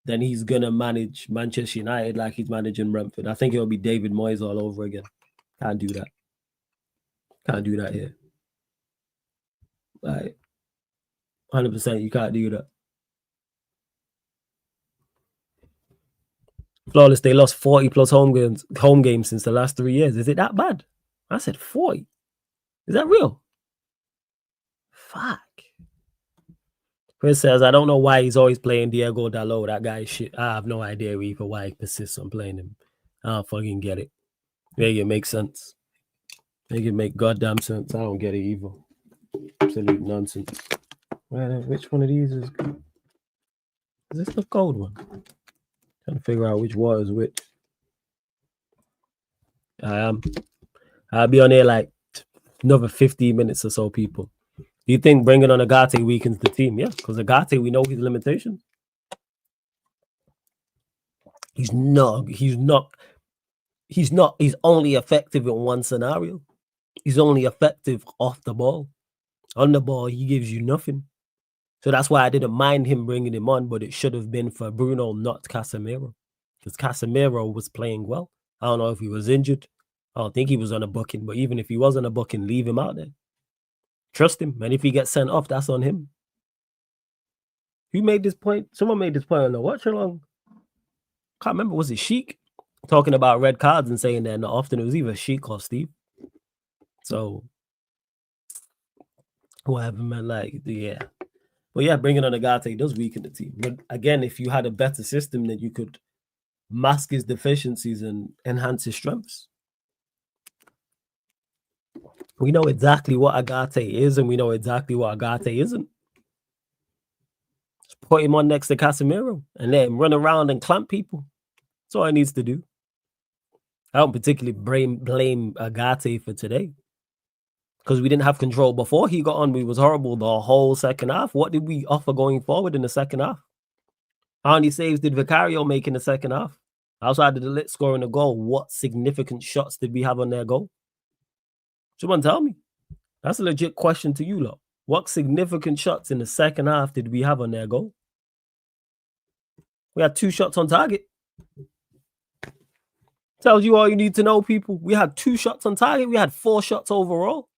then he's going to manage Manchester United like he's managing Brentford. I think it'll be David Moyes all over again. Can't do that. Can't do that here. Like, 100%, you can't do that. Flawless, they lost 40 plus home games since the last 3 years. Is it that bad? I said 40. Is that real? Fuck. Chris says, I don't know why he's always playing Diego Dalot. That guy is shit. I have no idea either why he persists on playing him. I don't fucking get it. Make it make sense. Make it make goddamn sense. I don't get it either. Absolute nonsense. Which one of these is good? Is this the cold one? Trying to figure out which water is which. I am. I'll be on here like another 15 minutes or so, people. Do you think bringing on Agate weakens the team? Yeah, because Agate, we know his limitations. He's only effective in one scenario. He's only effective off the ball. On the ball, he gives you nothing. So that's why I didn't mind him bringing him on, but it should have been for Bruno, not Casemiro. Because Casemiro was playing well. I don't know if he was injured. I don't think he was on a booking, but even if he was on a booking, leave him out there. Trust him. And if he gets sent off, that's on him. Who made this point? Someone made this point on the watch along. Can't remember. Was it Sheik? Talking about red cards and saying that not often. It was either Sheik or Steve. So, whatever, man. Like, yeah. But yeah, bringing on Agate does weaken the team. But again, if you had a better system, then you could mask his deficiencies and enhance his strengths. We know exactly what Agate is, and we know exactly what Agate isn't. Just put him on next to Casemiro and let him run around and clamp people. That's all he needs to do. I don't particularly blame Agate for today, because we didn't have control before he got on. We was horrible the whole second half. What did we offer going forward in the second half? How many saves did Vicario make in the second half? Outside of the lit scoring a goal, what significant shots did we have on their goal? Someone tell me. That's a legit question to you, lot. What significant shots in the second half did we have on their goal? We had 2 shots on target. Tells you all you need to know, people. We had 2 shots on target. We had 4 shots overall.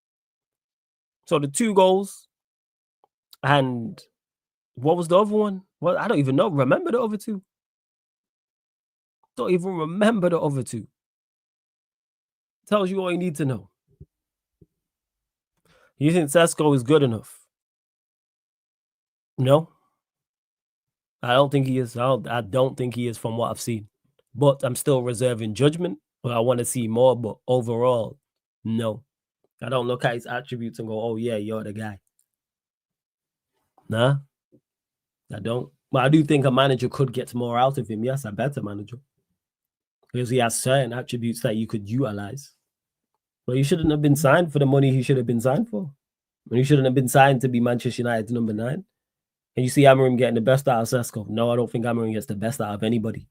So the 2 goals. And what was the other one? Well, I don't even know. Remember the other 2? Don't even remember the other 2. Tells you all you need to know. You think Sesko is good enough? No. I don't think he is. I don't think he is from what I've seen. But I'm still reserving judgment. But I want to see more. But overall, no. I don't look at his attributes and go, oh, yeah, you're the guy. Nah. I don't. But I do think a manager could get more out of him. Yes, a better manager. Because he has certain attributes that you could utilize. But he shouldn't have been signed for the money he should have been signed for. And he shouldn't have been signed to be Manchester United's number 9. And you see Amorim getting the best out of Sesko. No, I don't think Amorim gets the best out of anybody.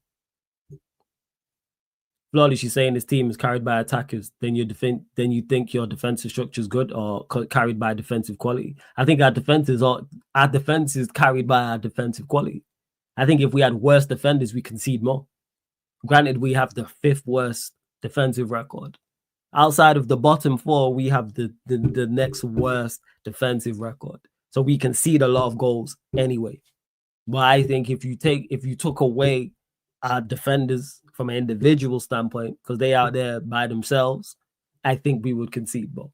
Flawless, you're saying this team is carried by attackers, then you think your defensive structure is good or carried by defensive quality. I think our defense is carried by our defensive quality. I think if we had worse defenders, we concede more. Granted, we have the 5th worst defensive record. Outside of the bottom 4, we have the next worst defensive record. So we concede a lot of goals anyway. But I think if you took away our defenders from an individual standpoint, because they out there by themselves, I think we would concede more.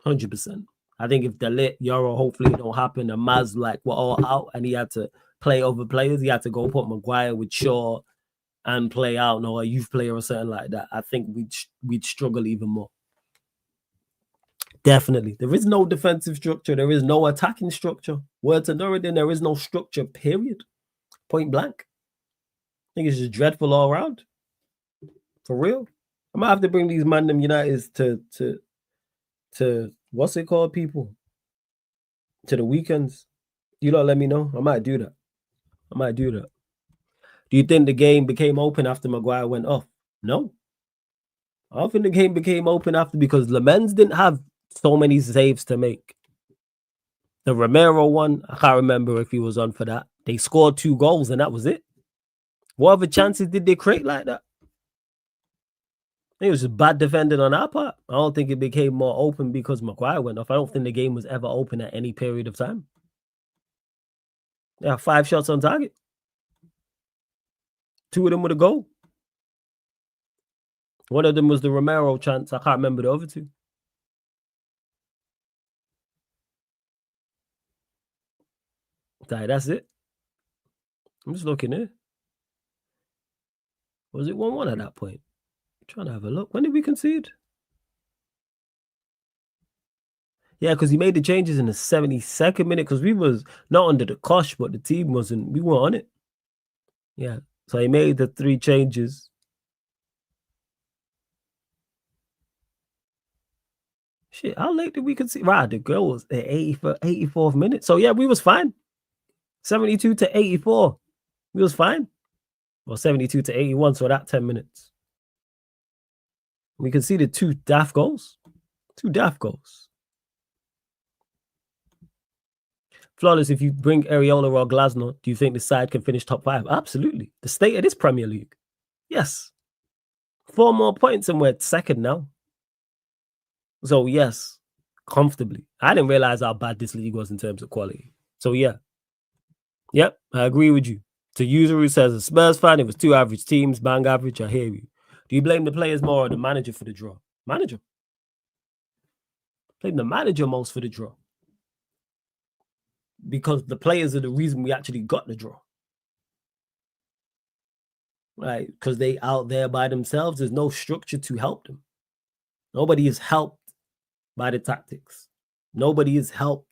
100%. I think if the Euro hopefully don't happen, and Maz we're all out and he had to play over players, he had to go put Maguire with Shaw and play out, a youth player or something like that, I think we'd struggle even more. Definitely. There is no defensive structure. There is no attacking structure. Word to Norridin, there is no structure, period. Point blank. I think it's just dreadful all around. For real. I might have to bring these ManDem Uniteds to what's it called, people? To the weekends. You don't let me know. I might do that. Do you think the game became open after Maguire went off? No. I don't think the game became open after, because Lamens didn't have so many saves to make. The Romero one, I can't remember if he was on for that. They scored 2 goals and that was it. What other chances did they create like that? It was just bad defending on our part. I don't think it became more open because Maguire went off. I don't think the game was ever open at any period of time. They have 5 shots on target. 2 of them were a goal. One of them was the Romero chance. I can't remember the other 2. That's it. I'm just looking here. Was it 1-1 at that point? I'm trying to have a look. When did we concede? Yeah, because he made the changes in the 72nd minute, because we was not under the cosh, but the team wasn't. We weren't on it. Yeah. So he made the 3 changes. Shit, how late did we concede? Right, the goal was at 84th minute. So yeah, we was fine. 72 to 84. We was fine. Well, 72 to 81, so that 10 minutes. We conceded 2 daft goals. 2 daft goals. Flawless, if you bring Areola or Glasner, do you think the side can finish top 5? Absolutely. The state of this Premier League. Yes. 4 more points and we're 2nd now. So yes, comfortably. I didn't realize how bad this league was in terms of quality. So yeah. Yep, I agree with you. To user who says a Spurs fan, it was 2 average teams, bang average, I hear you. Do you blame the players more or the manager for the draw? Manager. Blame the manager most for the draw. Because the players are the reason we actually got the draw. Right? Because they out there by themselves. There's no structure to help them. Nobody is helped by the tactics. Nobody is helped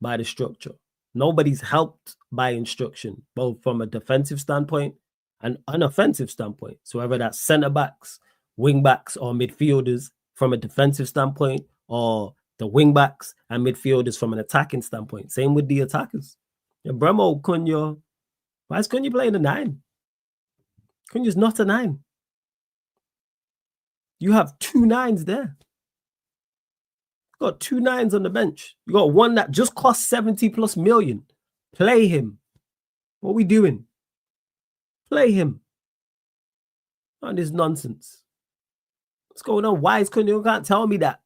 by the structure. Nobody's helped by instruction, both from a defensive standpoint and an offensive standpoint. So whether that's centre-backs, wing-backs, or midfielders from a defensive standpoint, or the wing-backs and midfielders from an attacking standpoint. Same with the attackers. Yeah, Bremo, Cunha. Why is Cunha playing a 9? Cunha's not a 9. You have 2 9s there. You got 2 9s on the bench. You got one that just cost 70+ million. Play him. What are we doing? Play him. On this nonsense. What's going on? Why is Cunha? You can't tell me that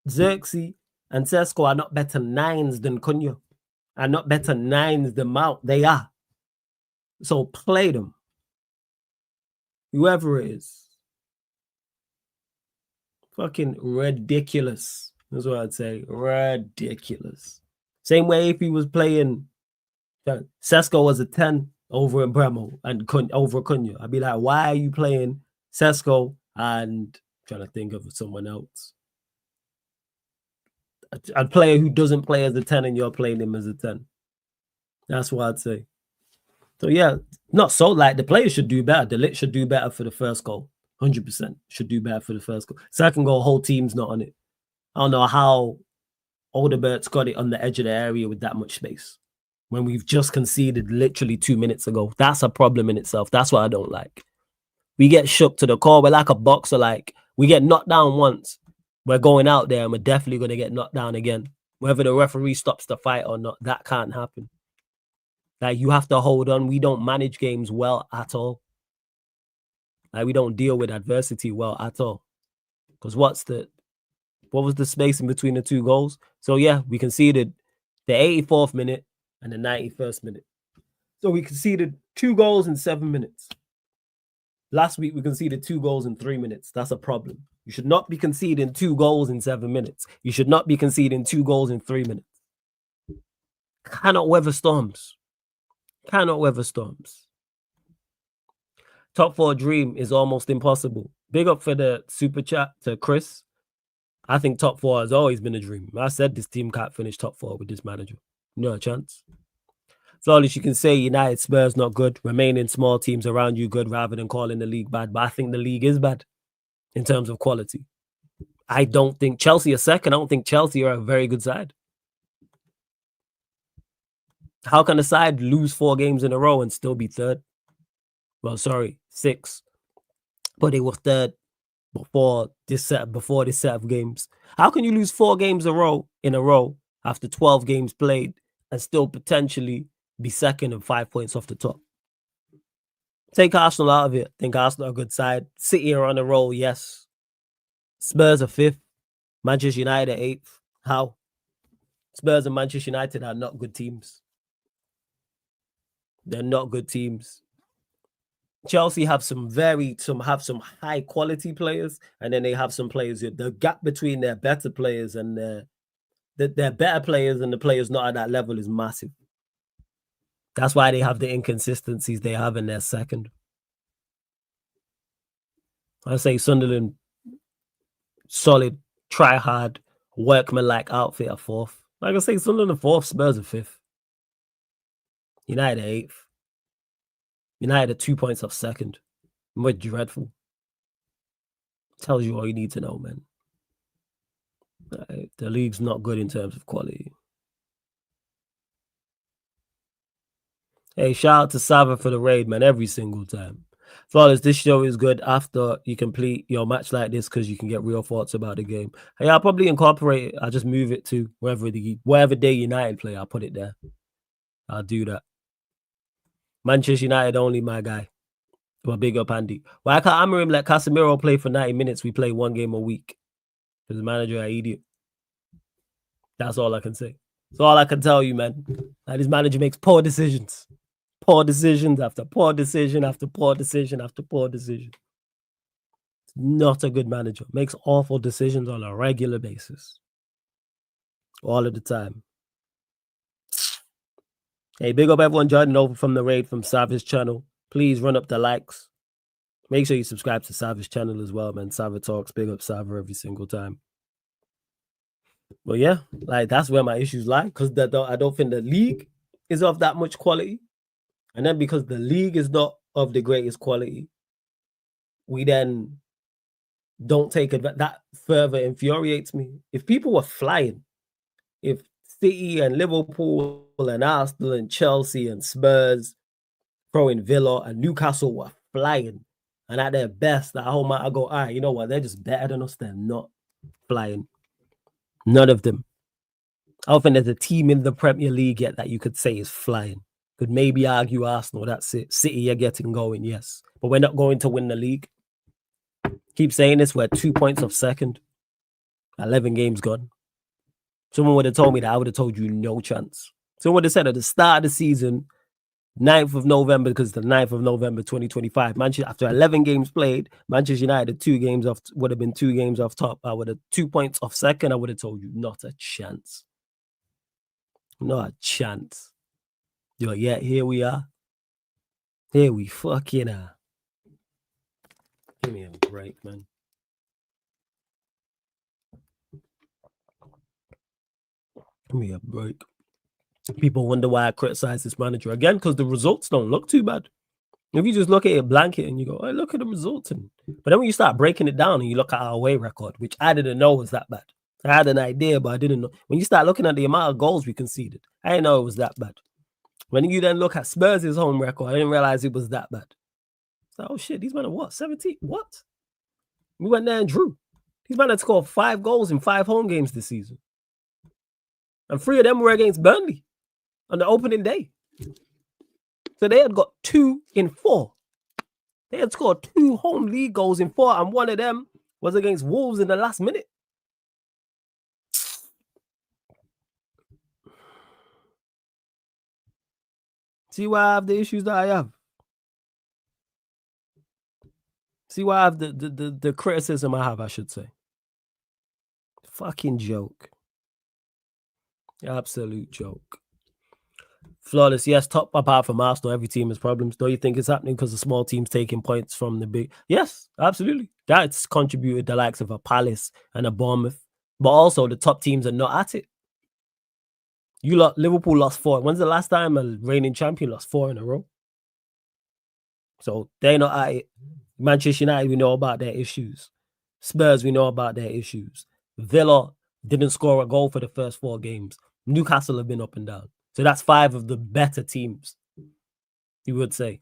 Xerxes and Sesko are not better 9s than Cunha. Are not better 9s than Mount. They are. So play them. Whoever it is. Fucking ridiculous. That's what I'd say. Ridiculous. Same way if he was playing Sesko as a 10 over Bremo and over Cunha. I'd be like, why are you playing Sesko and trying to think of someone else? A player who doesn't play as a 10 and you're playing him as a 10. That's what I'd say. So yeah, not so like the players should do better. The Lit should do better for the first goal. 100% should do better for the first goal. Second goal, whole team's not on it. I don't know how Odebert's got it on the edge of the area with that much space when we've just conceded literally 2 minutes ago. That's a problem in itself. That's what I don't like. We get shook to the core. We're like a boxer. Like, we get knocked down once. We're going out there and we're definitely going to get knocked down again. Whether the referee stops the fight or not, that can't happen. Like, you have to hold on. We don't manage games well at all. Like, we don't deal with adversity well at all. Because what was the space in between the two goals? So, yeah, we conceded the 84th minute and the 91st minute. So, we conceded 2 goals in 7 minutes. Last week, we conceded 2 goals in 3 minutes. That's a problem. You should not be conceding 2 goals in 7 minutes. You should not be conceding 2 goals in 3 minutes. Cannot weather storms. Cannot weather storms. Top 4 dream is almost impossible. Big up for the super chat to Chris. I think top 4 has always been a dream. I said this team can't finish top 4 with this manager. No chance. Flawless, you can say United, Spurs not good. Remaining small teams around you good rather than calling the league bad. But I think the league is bad in terms of quality. I don't think Chelsea are second. I don't think Chelsea are a very good side. How can a side lose 4 games in a row and still be third? Well, sorry, 6. But they were third before this set of games. How can you lose 4 games in a row after 12 games played and still potentially be second and 5 points off the top? Take Arsenal out of it. Think Arsenal are a good side. City are on a roll, yes. Spurs are 5th. Manchester United are 8th. How? Spurs and Manchester United are not good teams. They're not good teams. Chelsea have some high quality players, and then they have some players. The gap between their better players and their better players and the players not at that level is massive. That's why they have the inconsistencies they have in their second. I say Sunderland, solid, try hard, workman-like outfit at 4th. Like I say, Sunderland 4th, Spurs are 5th. United are 8th. United are 2 points off second. We're dreadful. Tells you all you need to know, man. The league's not good in terms of quality. Hey, shout out to Sava for the raid, man, every single time. Flawless, this show is good after you complete your match like this because you can get real thoughts about the game. Hey, I'll probably incorporate it. I'll just move it to wherever day United play. I'll put it there. I'll do that. Manchester United only, my guy. Well, big up, Andy. Why can't Amorim let Casemiro play for 90 minutes? We play 1 game a week. Because the manager an idiot. That's all I can say. That's all I can tell you, man. Like, this manager makes poor decisions. Poor decisions after poor decision after poor decision after poor decision. Not a good manager. Makes awful decisions on a regular basis. All of the time. Hey, big up everyone joining over from the raid from Savage channel. Please run up the likes. Make sure you subscribe to Savage channel as well, man. Sava Talks, big up Sava every single time. Well, yeah, like that's where my issues lie, because I don't think the league is of that much quality. And then because the league is not of the greatest quality, we then don't take it. That further infuriates me. If people were flying, if City and Liverpool and Arsenal and Chelsea and Spurs, throwing Villa and Newcastle were flying and at their best, I go, all right, you know what? They're just better than us. They're not flying. None of them. I don't think there's a team in the Premier League yet that you could say is flying. Could maybe argue Arsenal. That's it. City are getting going, yes. But we're not going to win the league. Keep saying this. We're 2 points off second. 11 games gone. Someone would have told me that. I would have told you no chance. Someone would have said at the start of the season, 9th of November, because the 9th of November 2025, Manchester, after 11 games played, Manchester United 2 games off, would have been 2 games off top. I would have 2 points off second. I would have told you not a chance. Not a chance. But yeah, here we are. Here we fucking are. Give me a break, man. Give me a break. People wonder why I criticize this manager again, because the results don't look too bad. If you just look at it blanket and you go, hey, look at the results. But then when you start breaking it down and you look at our away record, which I didn't know was that bad. I had an idea, but I didn't know. When you start looking at the amount of goals we conceded, I didn't know it was that bad. When you then look at Spurs' home record, I didn't realize it was that bad. like, oh shit, these men are what? 17? What? We went there and drew. These men had scored 5 goals in 5 home games this season. And 3 of them were against Burnley on the opening day. So they had got 2 in 4. They had scored 2 home league goals in 4, and one of them was against Wolves in the last minute. See why I have the issues that I have. See why I have the criticism I have, I should say. Fucking joke. Absolute joke. Flawless, yes, top apart from Arsenal, every team has problems. Do you think it's happening because the small teams taking points from the big? Yes, absolutely. That's contributed the likes of a Palace and a Bournemouth. But also the top teams are not at it. Liverpool lost 4. When's the last time a reigning champion lost 4 in a row? So they're not at it. Manchester United, we know about their issues. Spurs, we know about their issues. Villa didn't score a goal for the first 4 games. Newcastle have been up and down. So that's 5 of the better teams, you would say.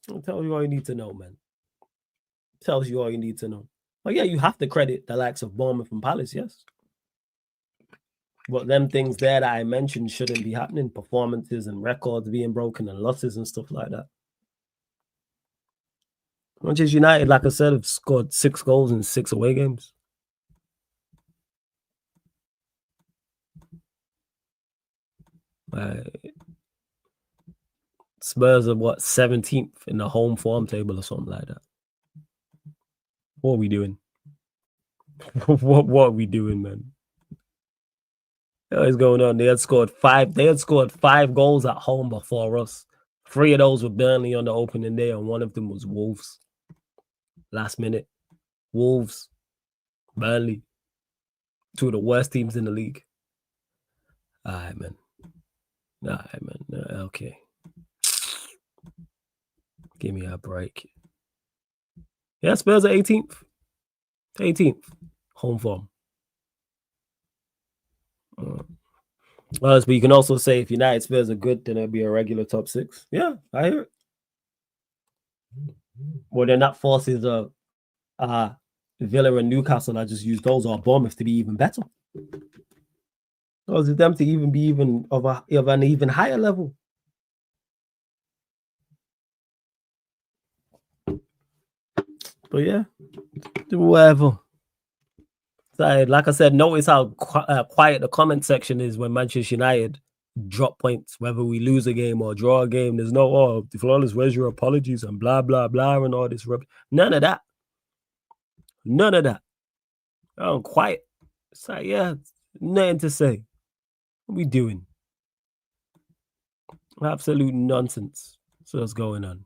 I'll tell you all you need to know, man. Tells you all you need to know. But yeah, you have to credit the likes of Bournemouth and Palace, yes. But them things there that I mentioned shouldn't be happening. Performances and records being broken and losses and stuff like that. Manchester United, like I said, have scored 6 goals in 6 away games. Spurs are what, 17th in the home form table or something like that. What are we doing? what are we doing, man? What is going on? They had scored 5 goals at home before us. 3 of those were Burnley on the opening day, and 1 of them was Wolves. Last minute. Wolves, Burnley. 2 of the worst teams in the league. All right, man. Okay. Give me a break. Yeah, Spurs are 18th. 18th. Home form. But you can also say if United Spurs are good, then it'll be a regular top 6. Yeah, I hear it. Well, then that forces Villa and Newcastle, I just use those, or Bournemouth to be even better. Causes them to even be even of an even higher level. But yeah, do whatever. So, like I said, notice how quiet the comment section is when Manchester United drop points, whether we lose a game or draw a game. There's no, Flawless, where's your apologies and blah, blah, blah, and all this rubbish. None of that. None of that. I'm quiet. It's like, yeah, nothing to say. What are we doing? Absolute nonsense. So what's going on?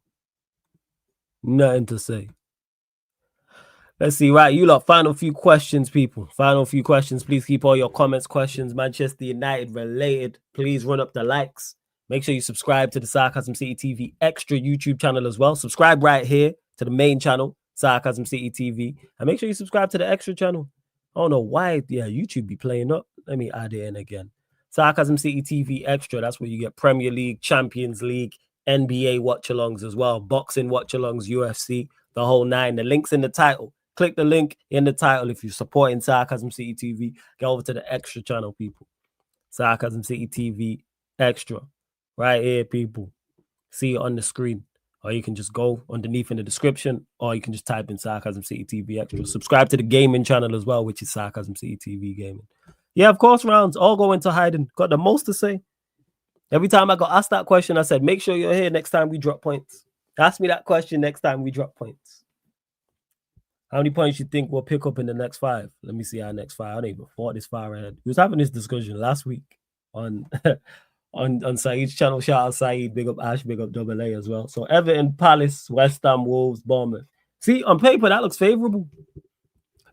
Nothing to say. Let's see, right? You lot, final few questions, people. Final few questions. Please keep all your comments, questions, Manchester United related. Please run up the likes. Make sure you subscribe to the Sarcasm City TV extra YouTube channel as well. Subscribe right here to the main channel, Sarcasm City TV. And make sure you subscribe to the extra channel. I don't know why. Yeah, YouTube be playing up. Let me add it in again. Sarcasm City TV extra. That's where you get Premier League, Champions League, NBA watch-alongs as well. Boxing watch-alongs, UFC, the whole 9. The link's in the title. Click the link in the title if you're supporting Sarcasm City TV. Go over to the extra channel, people. Sarcasm City TV extra. Right here, people. See it on the screen. Or you can just go underneath in the description, or you can just type in Sarcasm City TV extra. Subscribe to the gaming channel as well, which is Sarcasm City TV Gaming. Yeah, of course, rounds. All go into hiding. Got the most to say. Every time I got asked that question, I said, make sure you're here next time we drop points. Ask me that question next time we drop points. How many points you think we'll pick up in the next 5? Let me see our next 5. I don't even thought this far ahead. We was having this discussion last week on on Saeed's channel. Shout out Saeed, big up Ash, big up Double A as well. So Everton, Palace, West Ham, Wolves, Bournemouth. See, on paper, that looks favorable.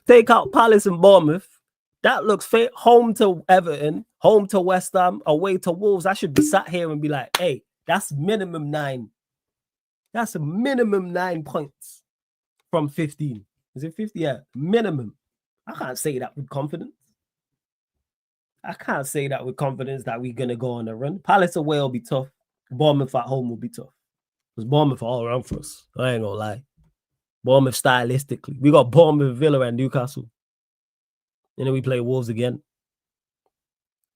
Take out Palace and Bournemouth. That looks home to Everton, home to West Ham, away to Wolves. I should be sat here and be like, hey, that's minimum 9. That's a minimum 9 points from 15. Is it 50? Yeah, minimum. I can't say that with confidence. I can't say that with confidence that we're going to go on a run. Palace away will be tough. Bournemouth at home will be tough. Because Bournemouth are all around for us. I ain't gonna lie. Bournemouth stylistically. We got Bournemouth, Villa, and Newcastle. And then we play Wolves again.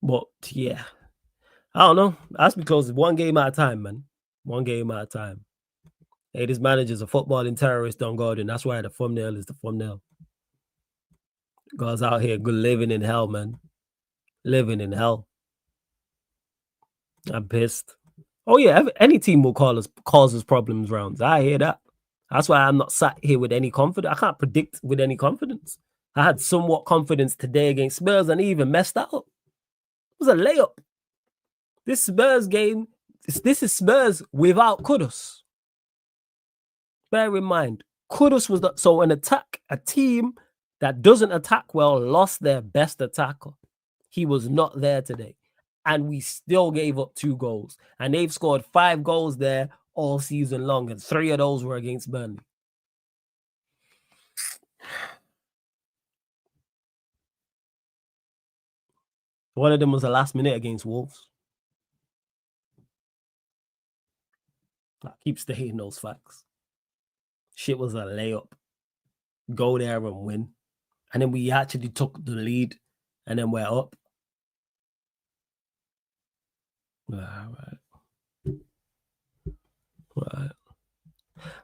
But yeah. I don't know. That's because one game at a time, man. One game at a time. Hey, this manager's a footballing terrorist on Gordon. That's why the thumbnail is the thumbnail. Guys out here good living in hell, man. Living in hell. I'm pissed. Oh yeah, any team will cause us problems rounds. I hear that. That's why I'm not sat here with any confidence. I can't predict with any confidence. I had somewhat confidence today against Spurs and he even messed that up. It was a layup. This Spurs game, this is Spurs without Kudus. Bear in mind, Kudus was not, so a team that doesn't attack well lost their best attacker. He was not there today. And we still gave up 2 goals. And they've scored 5 goals there all season long. And 3 of those were against Burnley. One of them was the last minute against Wolves. I keep stating those facts. Shit was a layup. Go there and win. And then we actually took the lead. And then we're up. All right.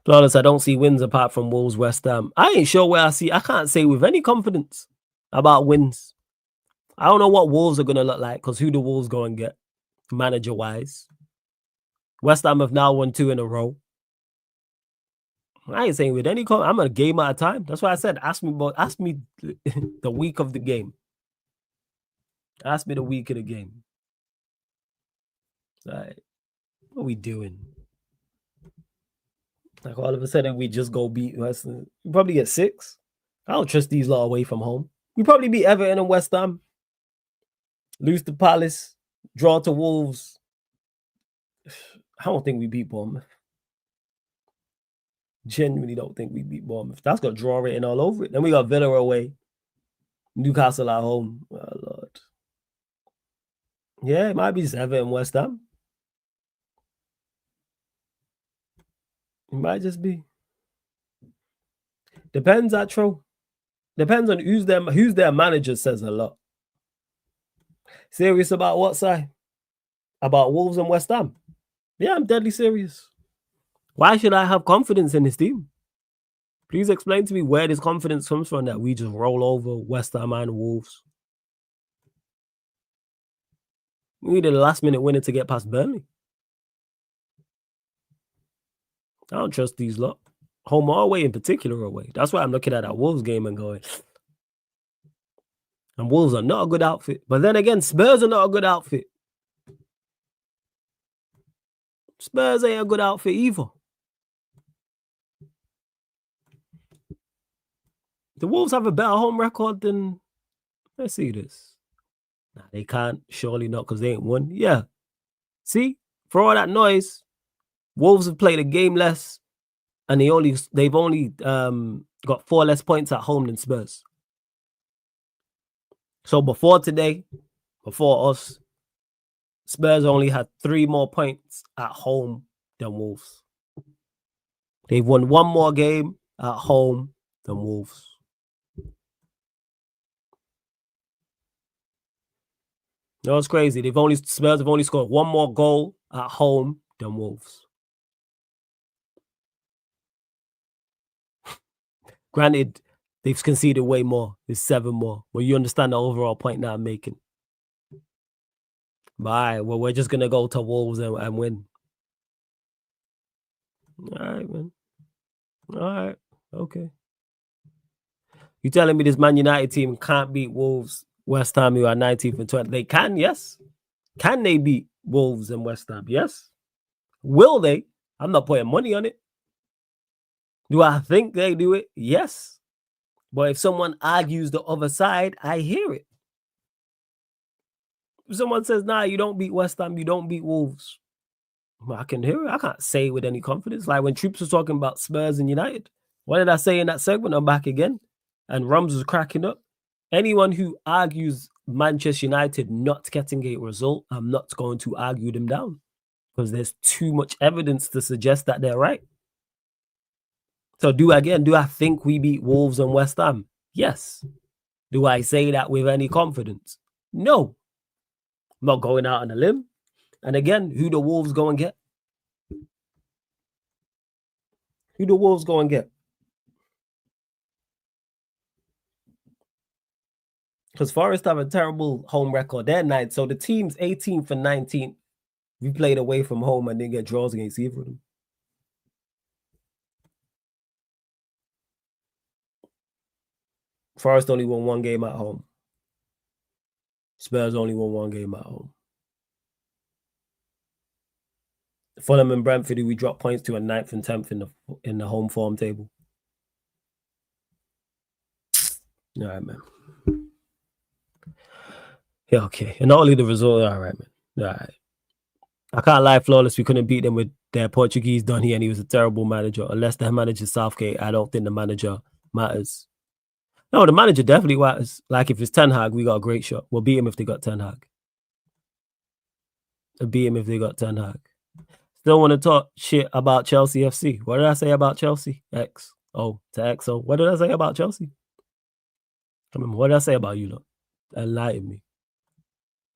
Flawless, I don't see wins apart from Wolves, West Ham. I ain't sure where I can't say with any confidence about wins. I don't know what Wolves are going to look like because who the Wolves go and get manager-wise. West Ham have now won 2 in a row. I ain't saying with any I'm a game at a time. That's why I said ask me the week of the game. Ask me the week of the game. All right. What are we doing? Like all of a sudden we just go beat West Ham. We probably get 6. I don't trust these lot away from home. We probably beat Everton and West Ham. Lose to Palace. Draw to Wolves. I don't think we beat Bournemouth. Genuinely don't think we beat Bournemouth. That's got draw written all over it. Then we got Villa away. Newcastle at home. Oh, Lord. Yeah, it might be 7 and West Ham. It might just be. Depends, Atro. Depends on who's their manager says a lot. Serious about what side? About Wolves and West Ham? Yeah, I'm deadly serious. Why should I have confidence in this team? Please explain to me where this confidence comes from that we just roll over West Ham and Wolves. We needed a last-minute winner to get past Burnley. I don't trust these lot. Home or away in particular away. That's why I'm looking at that Wolves game and going, and Wolves are not a good outfit. But then again, Spurs are not a good outfit. Spurs ain't a good outfit either. The Wolves have a better home record than... Let's see this. Nah, they can't. Surely not because they ain't won. Yeah. See? For all that noise, Wolves have played a game less and they've only got 4 less points at home than Spurs. So before today, before us, Spurs only had 3 more points at home than Wolves. They've won 1 more game at home than Wolves. No, it's crazy. Spurs have only scored 1 more goal at home than Wolves. Granted, they've conceded way more. There's 7 more. But you understand the overall point that I'm making. But all right, well, we're just going to go to Wolves and win. All right, man. All right. Okay. You telling me this Man United team can't beat Wolves, West Ham, who are 19th and 20th? They can, yes. Can they beat Wolves and West Ham? Yes. Will they? I'm not putting money on it. Do I think they do it? Yes. But if someone argues the other side, I hear it. If someone says, nah, you don't beat West Ham, you don't beat Wolves, well, I can hear it. I can't say it with any confidence. Like when Troops was talking about Spurs and United, what did I say in that segment? I'm back again. And Rums was cracking up. Anyone who argues Manchester United not getting a result, I'm not going to argue them down. because there's too much evidence to suggest that they're right. So do I think we beat Wolves and West Ham? Yes. Do I say that with any confidence? No. I'm not going out on a limb. And again, who the Wolves go and get? Who the Wolves go and get? Because Forest have a terrible home record. They're 9th. So the team's 18th and 19th. We played away from home and didn't get draws against either of them. Forest only won 1 game at home. Spurs only won 1 game at home. Fulham and Brentford, we dropped points to a 9th and 10th in the home form table. All right, man. Yeah, okay. And not only the result, all right, man. All right. I can't lie, Flawless. We couldn't beat them with their Portuguese Donny, and he was a terrible manager. Unless the manager Southgate, I don't think the manager matters. No, the manager definitely matters. Like if it's Ten Hag, we got a great shot. We'll beat him if they got Ten Hag. We'll beat him if they got Ten Hag. Still want to talk shit about Chelsea FC. What did I say about Chelsea? X. Oh, to XO. What did I say about Chelsea? I remember, what did I say about you lot? Enlighten me.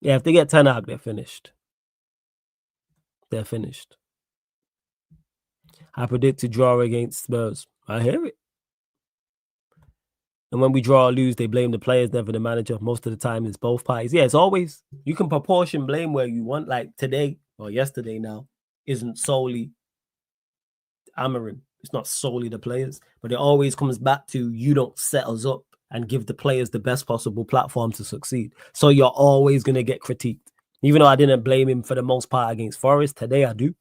Yeah, if they get Ten Hag, they're finished. They're finished. I predict to draw against Spurs. I hear it. And when we draw or lose, they blame the players, never the manager. Most of the time, it's both parties. Yeah, it's always, you can proportion blame where you want. Like today, or yesterday now, isn't solely AMORIM. It's not solely the players. But it always comes back to you don't set us up and give the players the best possible platform to succeed. So you're always going to get critiqued. Even though I didn't blame him for the most part against Forest, today I do.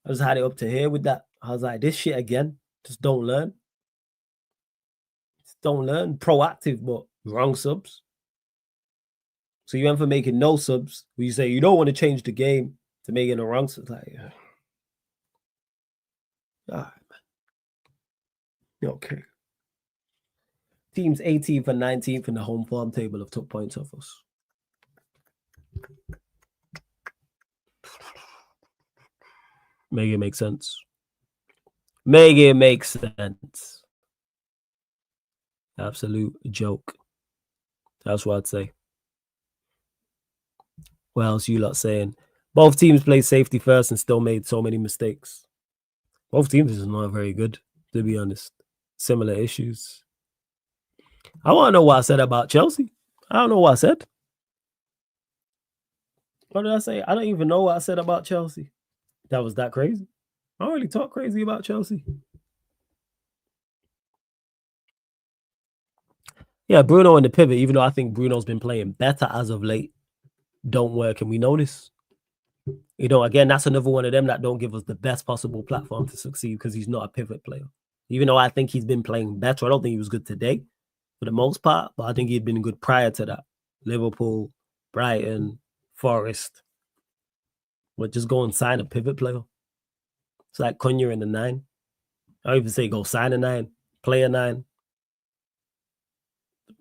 I just had it up to here with that. I was like, this shit again. Just don't learn. Just don't learn. Proactive, but wrong subs. So you went for making no subs. Where you say you don't want to change the game to making a wrong subs. Like, all right, man. Okay. Teams 18th and 19th in the home form table have took points off us. Make it make sense. Make it make sense. Absolute joke. That's what I'd say. What else you lot saying? Both teams played safety first and still made so many mistakes. Both teams is not very good, to be honest. Similar issues. I want to know what I said about Chelsea. I don't know what I said. What did I say? I don't even know what I said about Chelsea. That was that crazy. I don't really talk crazy about Chelsea. Yeah, Bruno and the pivot, even though I think Bruno's been playing better as of late, don't work. And we know this. You know, again, that's another one of them that don't give us the best possible platform to succeed because he's not a pivot player. Even though I think he's been playing better. I don't think he was good today for the most part, but I think he'd been good prior to that. Liverpool, Brighton, Forest. But just go and sign a pivot player. It's like Cunha in the 9. I don't even say go sign a 9, play a 9.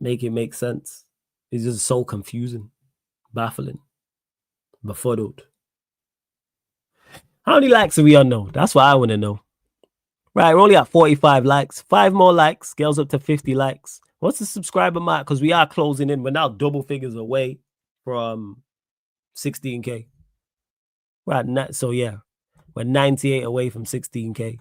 Make it make sense. It's just so confusing, baffling, befuddled. How many likes are we on now? That's what I want to know. Right, we're only at 45 likes. 5 more likes, scales up to 50 likes. What's the subscriber mark? Because we are closing in. We're now double figures away from 16K. Right, so yeah, we're 98 away from 16K.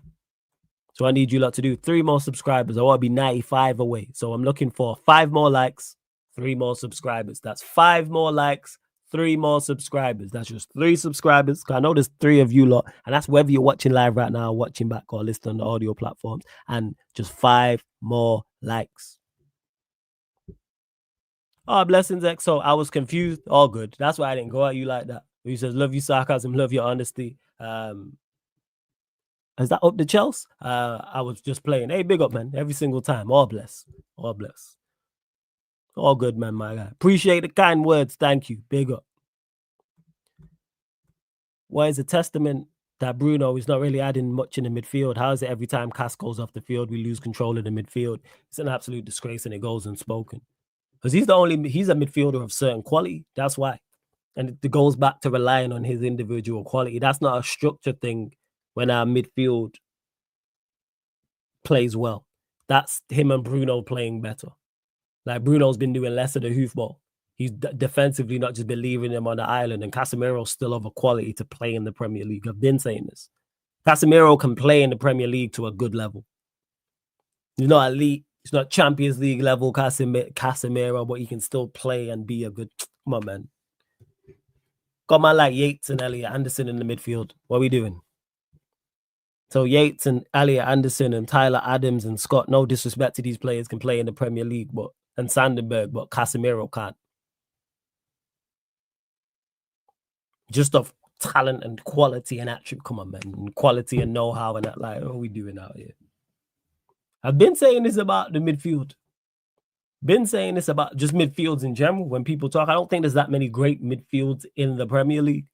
So I need you lot to do 3 more subscribers. I want to be 95 away. So I'm looking for 5 more likes, 3 more subscribers. That's 5 more likes, 3 more subscribers. That's just 3 subscribers. I know there's 3 of you lot, and that's whether you're watching live right now, watching back, or listening on the audio platforms. And just 5 more likes. Oh, blessings, XO. I was confused. All good. That's why I didn't go at you like that. He says, love you sarcasm, love your honesty. Is that up to Chelsea? I was just playing. Hey, big up, man. Every single time. All bless. All bless. All good, man, my guy. Appreciate the kind words. Thank you. Big up. Why is a testament that Bruno is not really adding much in the midfield? How is it every time Cass goes off the field, we lose control of the midfield? It's an absolute disgrace and it goes unspoken. Because he's a midfielder of certain quality. That's why. And it goes back to relying on his individual quality. That's not a structure thing when our midfield plays well. That's him and Bruno playing better. Like Bruno's been doing less of the hoofball. He's defensively not just been leaving him on the island, and Casemiro's still of a quality to play in the Premier League. I've been saying this. Casemiro can play in the Premier League to a good level. He's not elite. He's not Champions League level Casemiro, but he can still play and be a good... Come on, man. Got man like Yates and Elliot Anderson in the midfield. What are we doing? So Yates and Elliot Anderson and Tyler Adams and Scott, no disrespect to these players, can play in the Premier League, and Sandenberg, but Casemiro can't. Just of talent and quality and attribute. Come on, man. And quality and know-how and that. Like, what are we doing out here? I've been saying this about the midfield. Been saying this about just midfields in general. When people talk, I don't think there's that many great midfields in the Premier League.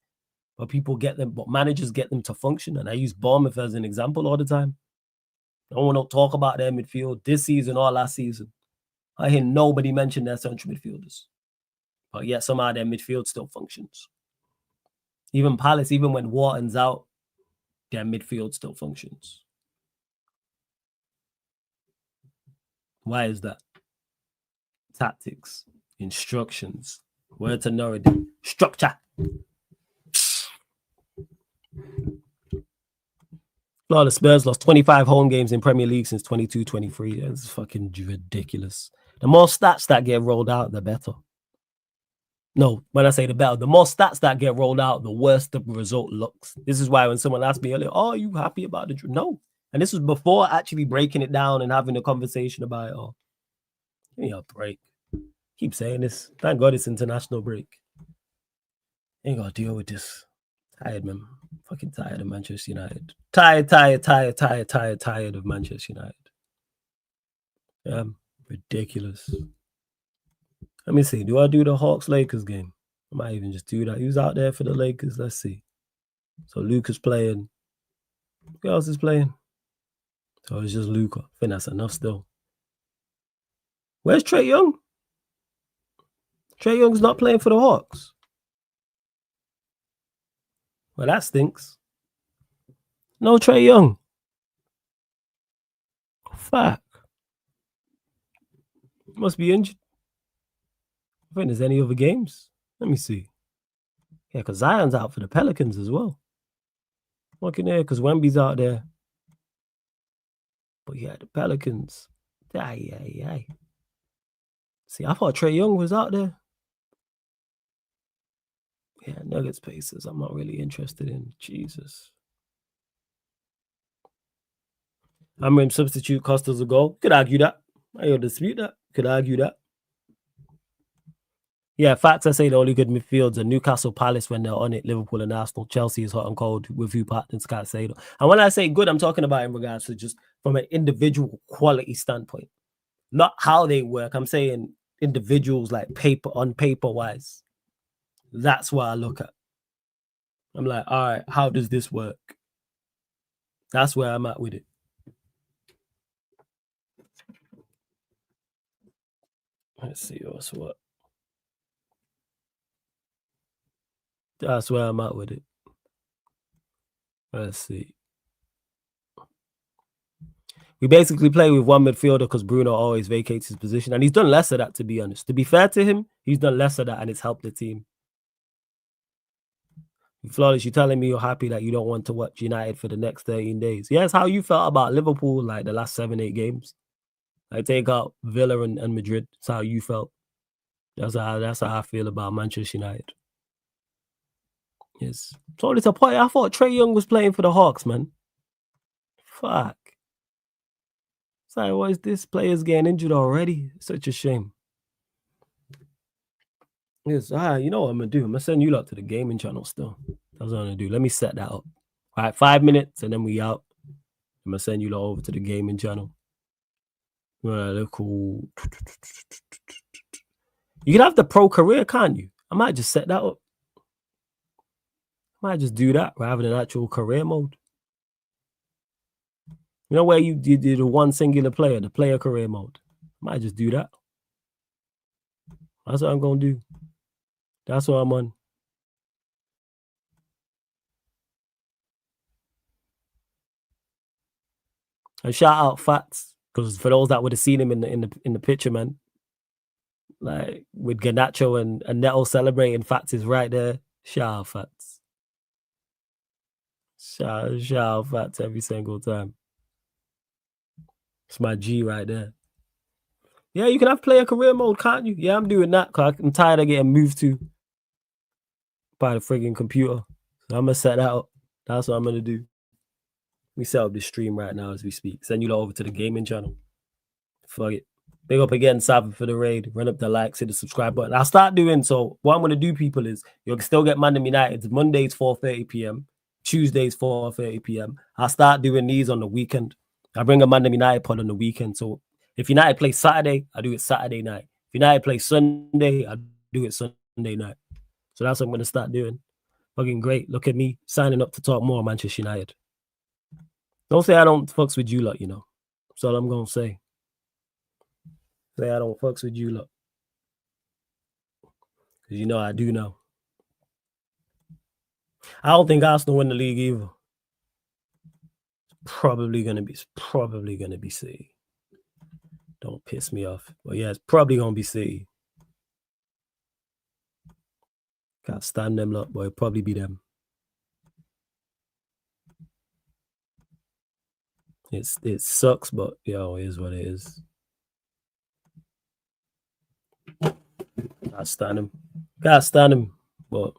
But people get them, but managers get them to function. And I use Bournemouth as an example all the time. No one don't talk about their midfield this season or last season. I hear nobody mention their central midfielders. But yet somehow their midfield still functions. Even Palace, even when Wharton's out, their midfield still functions. Why is that? Tactics, instructions, word to know it, structure. The Spurs lost 25 home games in Premier League since 22-23. That's fucking ridiculous. The more stats that get rolled out, the better. No, when I say the better, the more stats that get rolled out, the worse the result looks. This is why when someone asked me earlier, oh, are you happy about the draw? No. And this was before actually breaking it down and having a conversation about it. Oh, give me a break. Keep saying this. Thank God it's international break. Ain't got to deal with this. Tired, man. Fucking tired of Manchester United. Tired of Manchester United. Ridiculous. Let me see. Do I do the Hawks-Lakers game? I might even just do that. Who's out there for the Lakers? Let's see. So Luka's playing. Who else is playing? So it's just Luka. I think that's enough still. Where's Trae Young? Trae Young's not playing for the Hawks. Well, that stinks. No Trae Young. Fuck. Must be injured. I think there's any other games. Let me see. Yeah, because Zion's out for the Pelicans as well. Looking there, because Wemby's out there. But yeah, the Pelicans. Aye. See, I thought Trae Young was out there. Yeah, Nuggets Pacers. I'm not really interested in. Jesus. AMORIM substitute cost us a goal. Could argue that. I don't dispute that. Could argue that. Yeah, facts. I say the only good midfields are Newcastle, Palace when they're on it, Liverpool and Arsenal. Chelsea is hot and cold with who partners can't say. And when I say good, I'm talking about in regards to just from an individual quality standpoint, not how they work. I'm saying individuals like on paper wise. That's what I look at. I'm like, all right, how does this work? That's where I'm at with it. Let's see what's what. That's where I'm at with it. Let's see. We basically play with one midfielder because Bruno always vacates his position. And he's done less of that, to be honest. To be fair to him, he's done less of that and it's helped the team. Flawless, you're telling me you're happy that you don't want to watch United for the next 13 days. Yeah, it's how you felt about Liverpool like the last 7-8 games. Like take out Villa and Madrid. That's how you felt. That's how I feel about Manchester United. Yes. So it's a point. I thought Trae Young was playing for the Hawks, man. Fuck. It's like, what is this? Players getting injured already? Such a shame. Yes, you know what I'm going to do? I'm going to send you lot to the gaming channel still. That's what I'm going to do. Let me set that up. All right, 5 minutes and then we out. I'm going to send you lot over to the gaming channel. All right, look cool. You can have the pro career, can't you? I might just set that up. I might just do that rather than actual career mode. You know where you did the one singular player, the player career mode. I might just do that. That's what I'm going to do. That's what I'm on. And shout out Fats, because for those that would have seen him in the picture, man, like with Garnacho and Neto celebrating, Fats is right there. Shout out Fats. Shout out Fats every single time. It's my G right there. Yeah, you can have player career mode, can't you? Yeah, I'm doing that because I'm tired of getting moved to by the frigging computer. So I'm gonna set that up. That's what I'm gonna do. We set up the stream right now as we speak. Send you over to the gaming channel. Fuck it. Big up again, Savin, for the raid. Run up the likes, hit the subscribe button. I'll start doing so. What I'm gonna do, people, is you'll still get ManDem United. Mondays 4:30 p.m. Tuesdays 4:30 p.m. I'll start doing these on the weekend. I bring a ManDem United pod on the weekend. So if United play Saturday, I do it Saturday night. If United play Sunday, I do it Sunday night. So that's what I'm gonna start doing. Fucking great. Look at me signing up to talk more Manchester United. Don't say I don't fucks with you lot, you know. That's all I'm gonna say. Say I don't fucks with you lot. Because you know I do now. I don't think Arsenal win the league either. Probably gonna be City. Don't piss me off. But yeah, it's probably gonna be City. Can't stand them lot, but it'll probably be them. It sucks, but yo, it is what it is. Can't stand him, but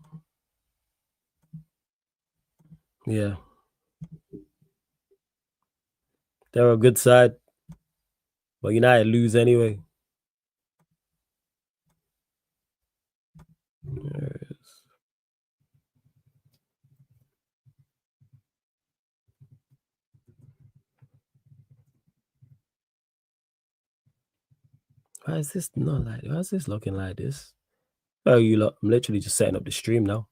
yeah. They're a good side. But United lose anyway. Why is this not like? Why is this looking like this? Oh, you lot! I'm literally just setting up the stream now.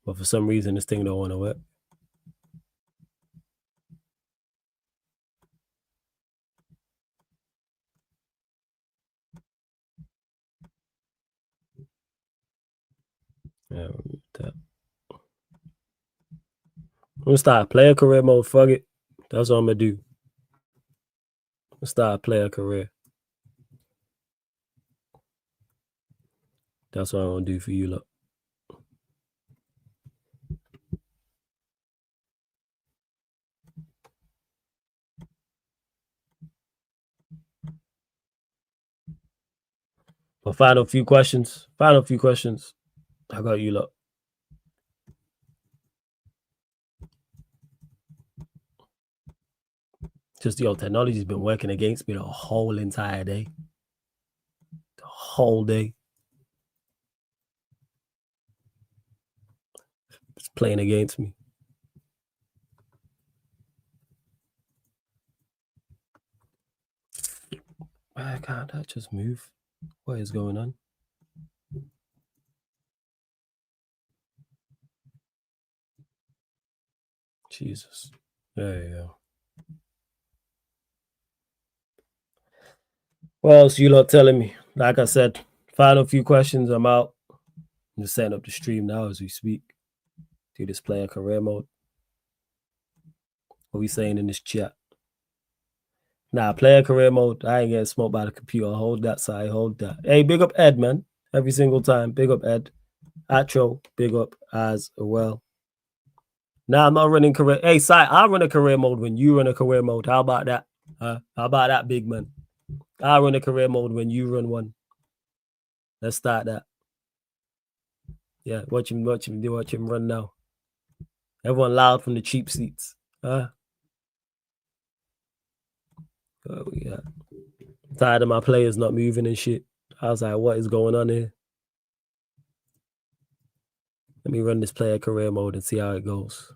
But for some reason, this thing don't want to work. Yeah, that. I'm gonna start player career mode. Fuck it. That's what I'm gonna do. Start player career. That's what I'm gonna do for you lot. But final few questions. I got you lot. Just yo, technology's been working against me the whole entire day. The whole day. It's playing against me. Why can't I just move? What is going on? Jesus. There you go. What else you lot telling me? Like I said, final few questions, I'm out. I'm just setting up the stream now as we speak. Do this player career mode. What we saying in this chat? Nah, player career mode. I ain't getting smoked by the computer. Hold that side. Hold that. Hey, big up Ed, man. Every single time. Big up Ed. Atro, big up as well. Nah, I'm not running career. Hey, Si, I'll run a career mode when you run a career mode. How about that? How about that, big man? I'll run a career mode when you run one. Let's start that. Yeah, watch him run now. Everyone loud from the cheap seats. Oh, yeah. I'm tired of my players not moving and shit. I was like, what is going on here? Let me run this player career mode and see how it goes.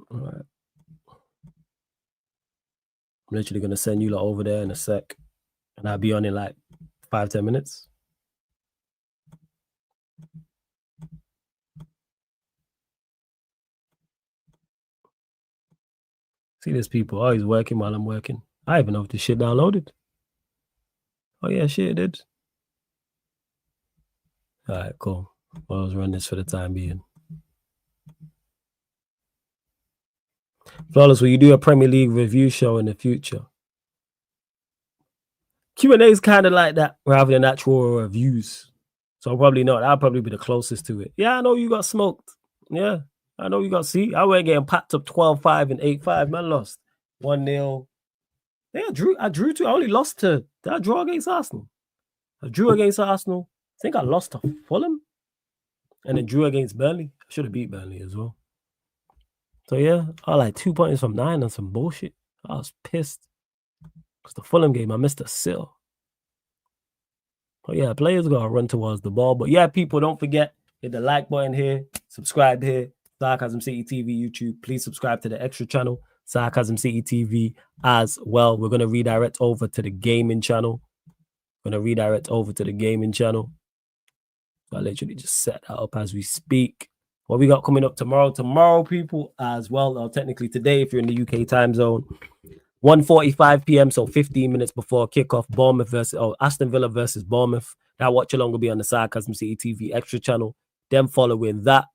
All right. I'm literally going to send you lot over there in a sec. And I'll be on in like 5-10 minutes. See this people. Oh, he's working while I'm working. I even know if this shit downloaded. Oh, yeah, shit, it did. All right, cool. Well, I'll run this for the time being. Flawless, will you do a Premier League review show in the future? Q&A is kind of like that rather than actual reviews. So probably not. I'll probably be the closest to it. Yeah, I know you got smoked. Yeah, I know you got. See, I went getting packed up 12-5 and 8-5. Man lost 1-0. Yeah, I drew too. I only lost to. Did I draw against Arsenal? I drew against Arsenal. I think I lost to Fulham. And then drew against Burnley. I should have beat Burnley as well. So yeah, I like 2 points from 9 and some bullshit. I was pissed. Because the Fulham game, I missed a sill. But yeah, players gotta run towards the ball. But yeah, people, don't forget, hit the like button here, subscribe here, Sarcasm City TV YouTube. Please subscribe to the extra channel, Sarcasm City TV as well. We're gonna redirect over to the gaming channel. So I literally just set that up as we speak. What we got coming up tomorrow? Tomorrow, people, as well. Or technically today, if you're in the UK time zone, 1:45 p.m. So 15 minutes before kickoff. Aston Villa versus Bournemouth. That watch along will be on the Sarcasm City TV extra channel. Then following that,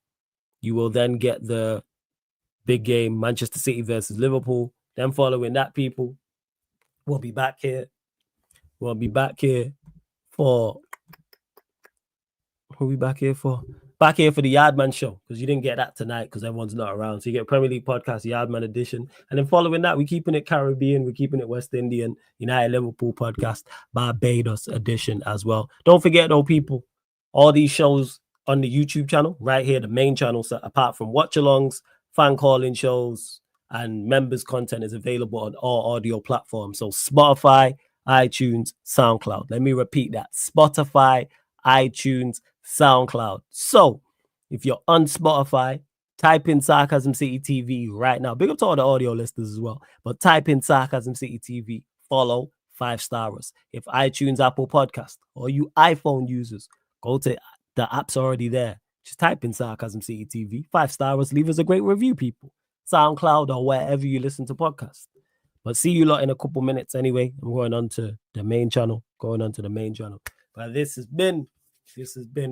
you will then get the big game, Manchester City versus Liverpool. Then following that, people, we'll be back here. We'll be back here for the Yardman show, because you didn't get that tonight because everyone's not around. So you get Premier League podcast, Yardman edition. And then following that, we're keeping it Caribbean, we're keeping it West Indian, United Liverpool podcast, Barbados edition as well. Don't forget though, people, all these shows on the YouTube channel, right here, the main channel, so apart from watch-alongs, fan calling shows, and members content is available on all audio platforms. So Spotify, iTunes, SoundCloud. Let me repeat that. Spotify, iTunes, SoundCloud. So if you're on Spotify, type in Sarcasm City TV right now. Big up to all the audio listeners as well. But type in Sarcasm City TV, follow, 5 stars. If iTunes, Apple Podcast, or you iPhone users, go to the apps already there. Just type in Sarcasm City TV, 5 stars. Leave us a great review, people. SoundCloud or wherever you listen to podcasts. But see you lot in a couple minutes anyway. I'm going on to the main channel. But this has been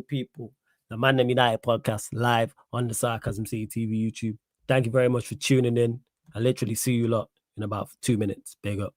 people, the ManDem United podcast live on the Sarcasm City TV YouTube. Thank you very much for tuning in. I literally see you lot in about 2 minutes. Big up.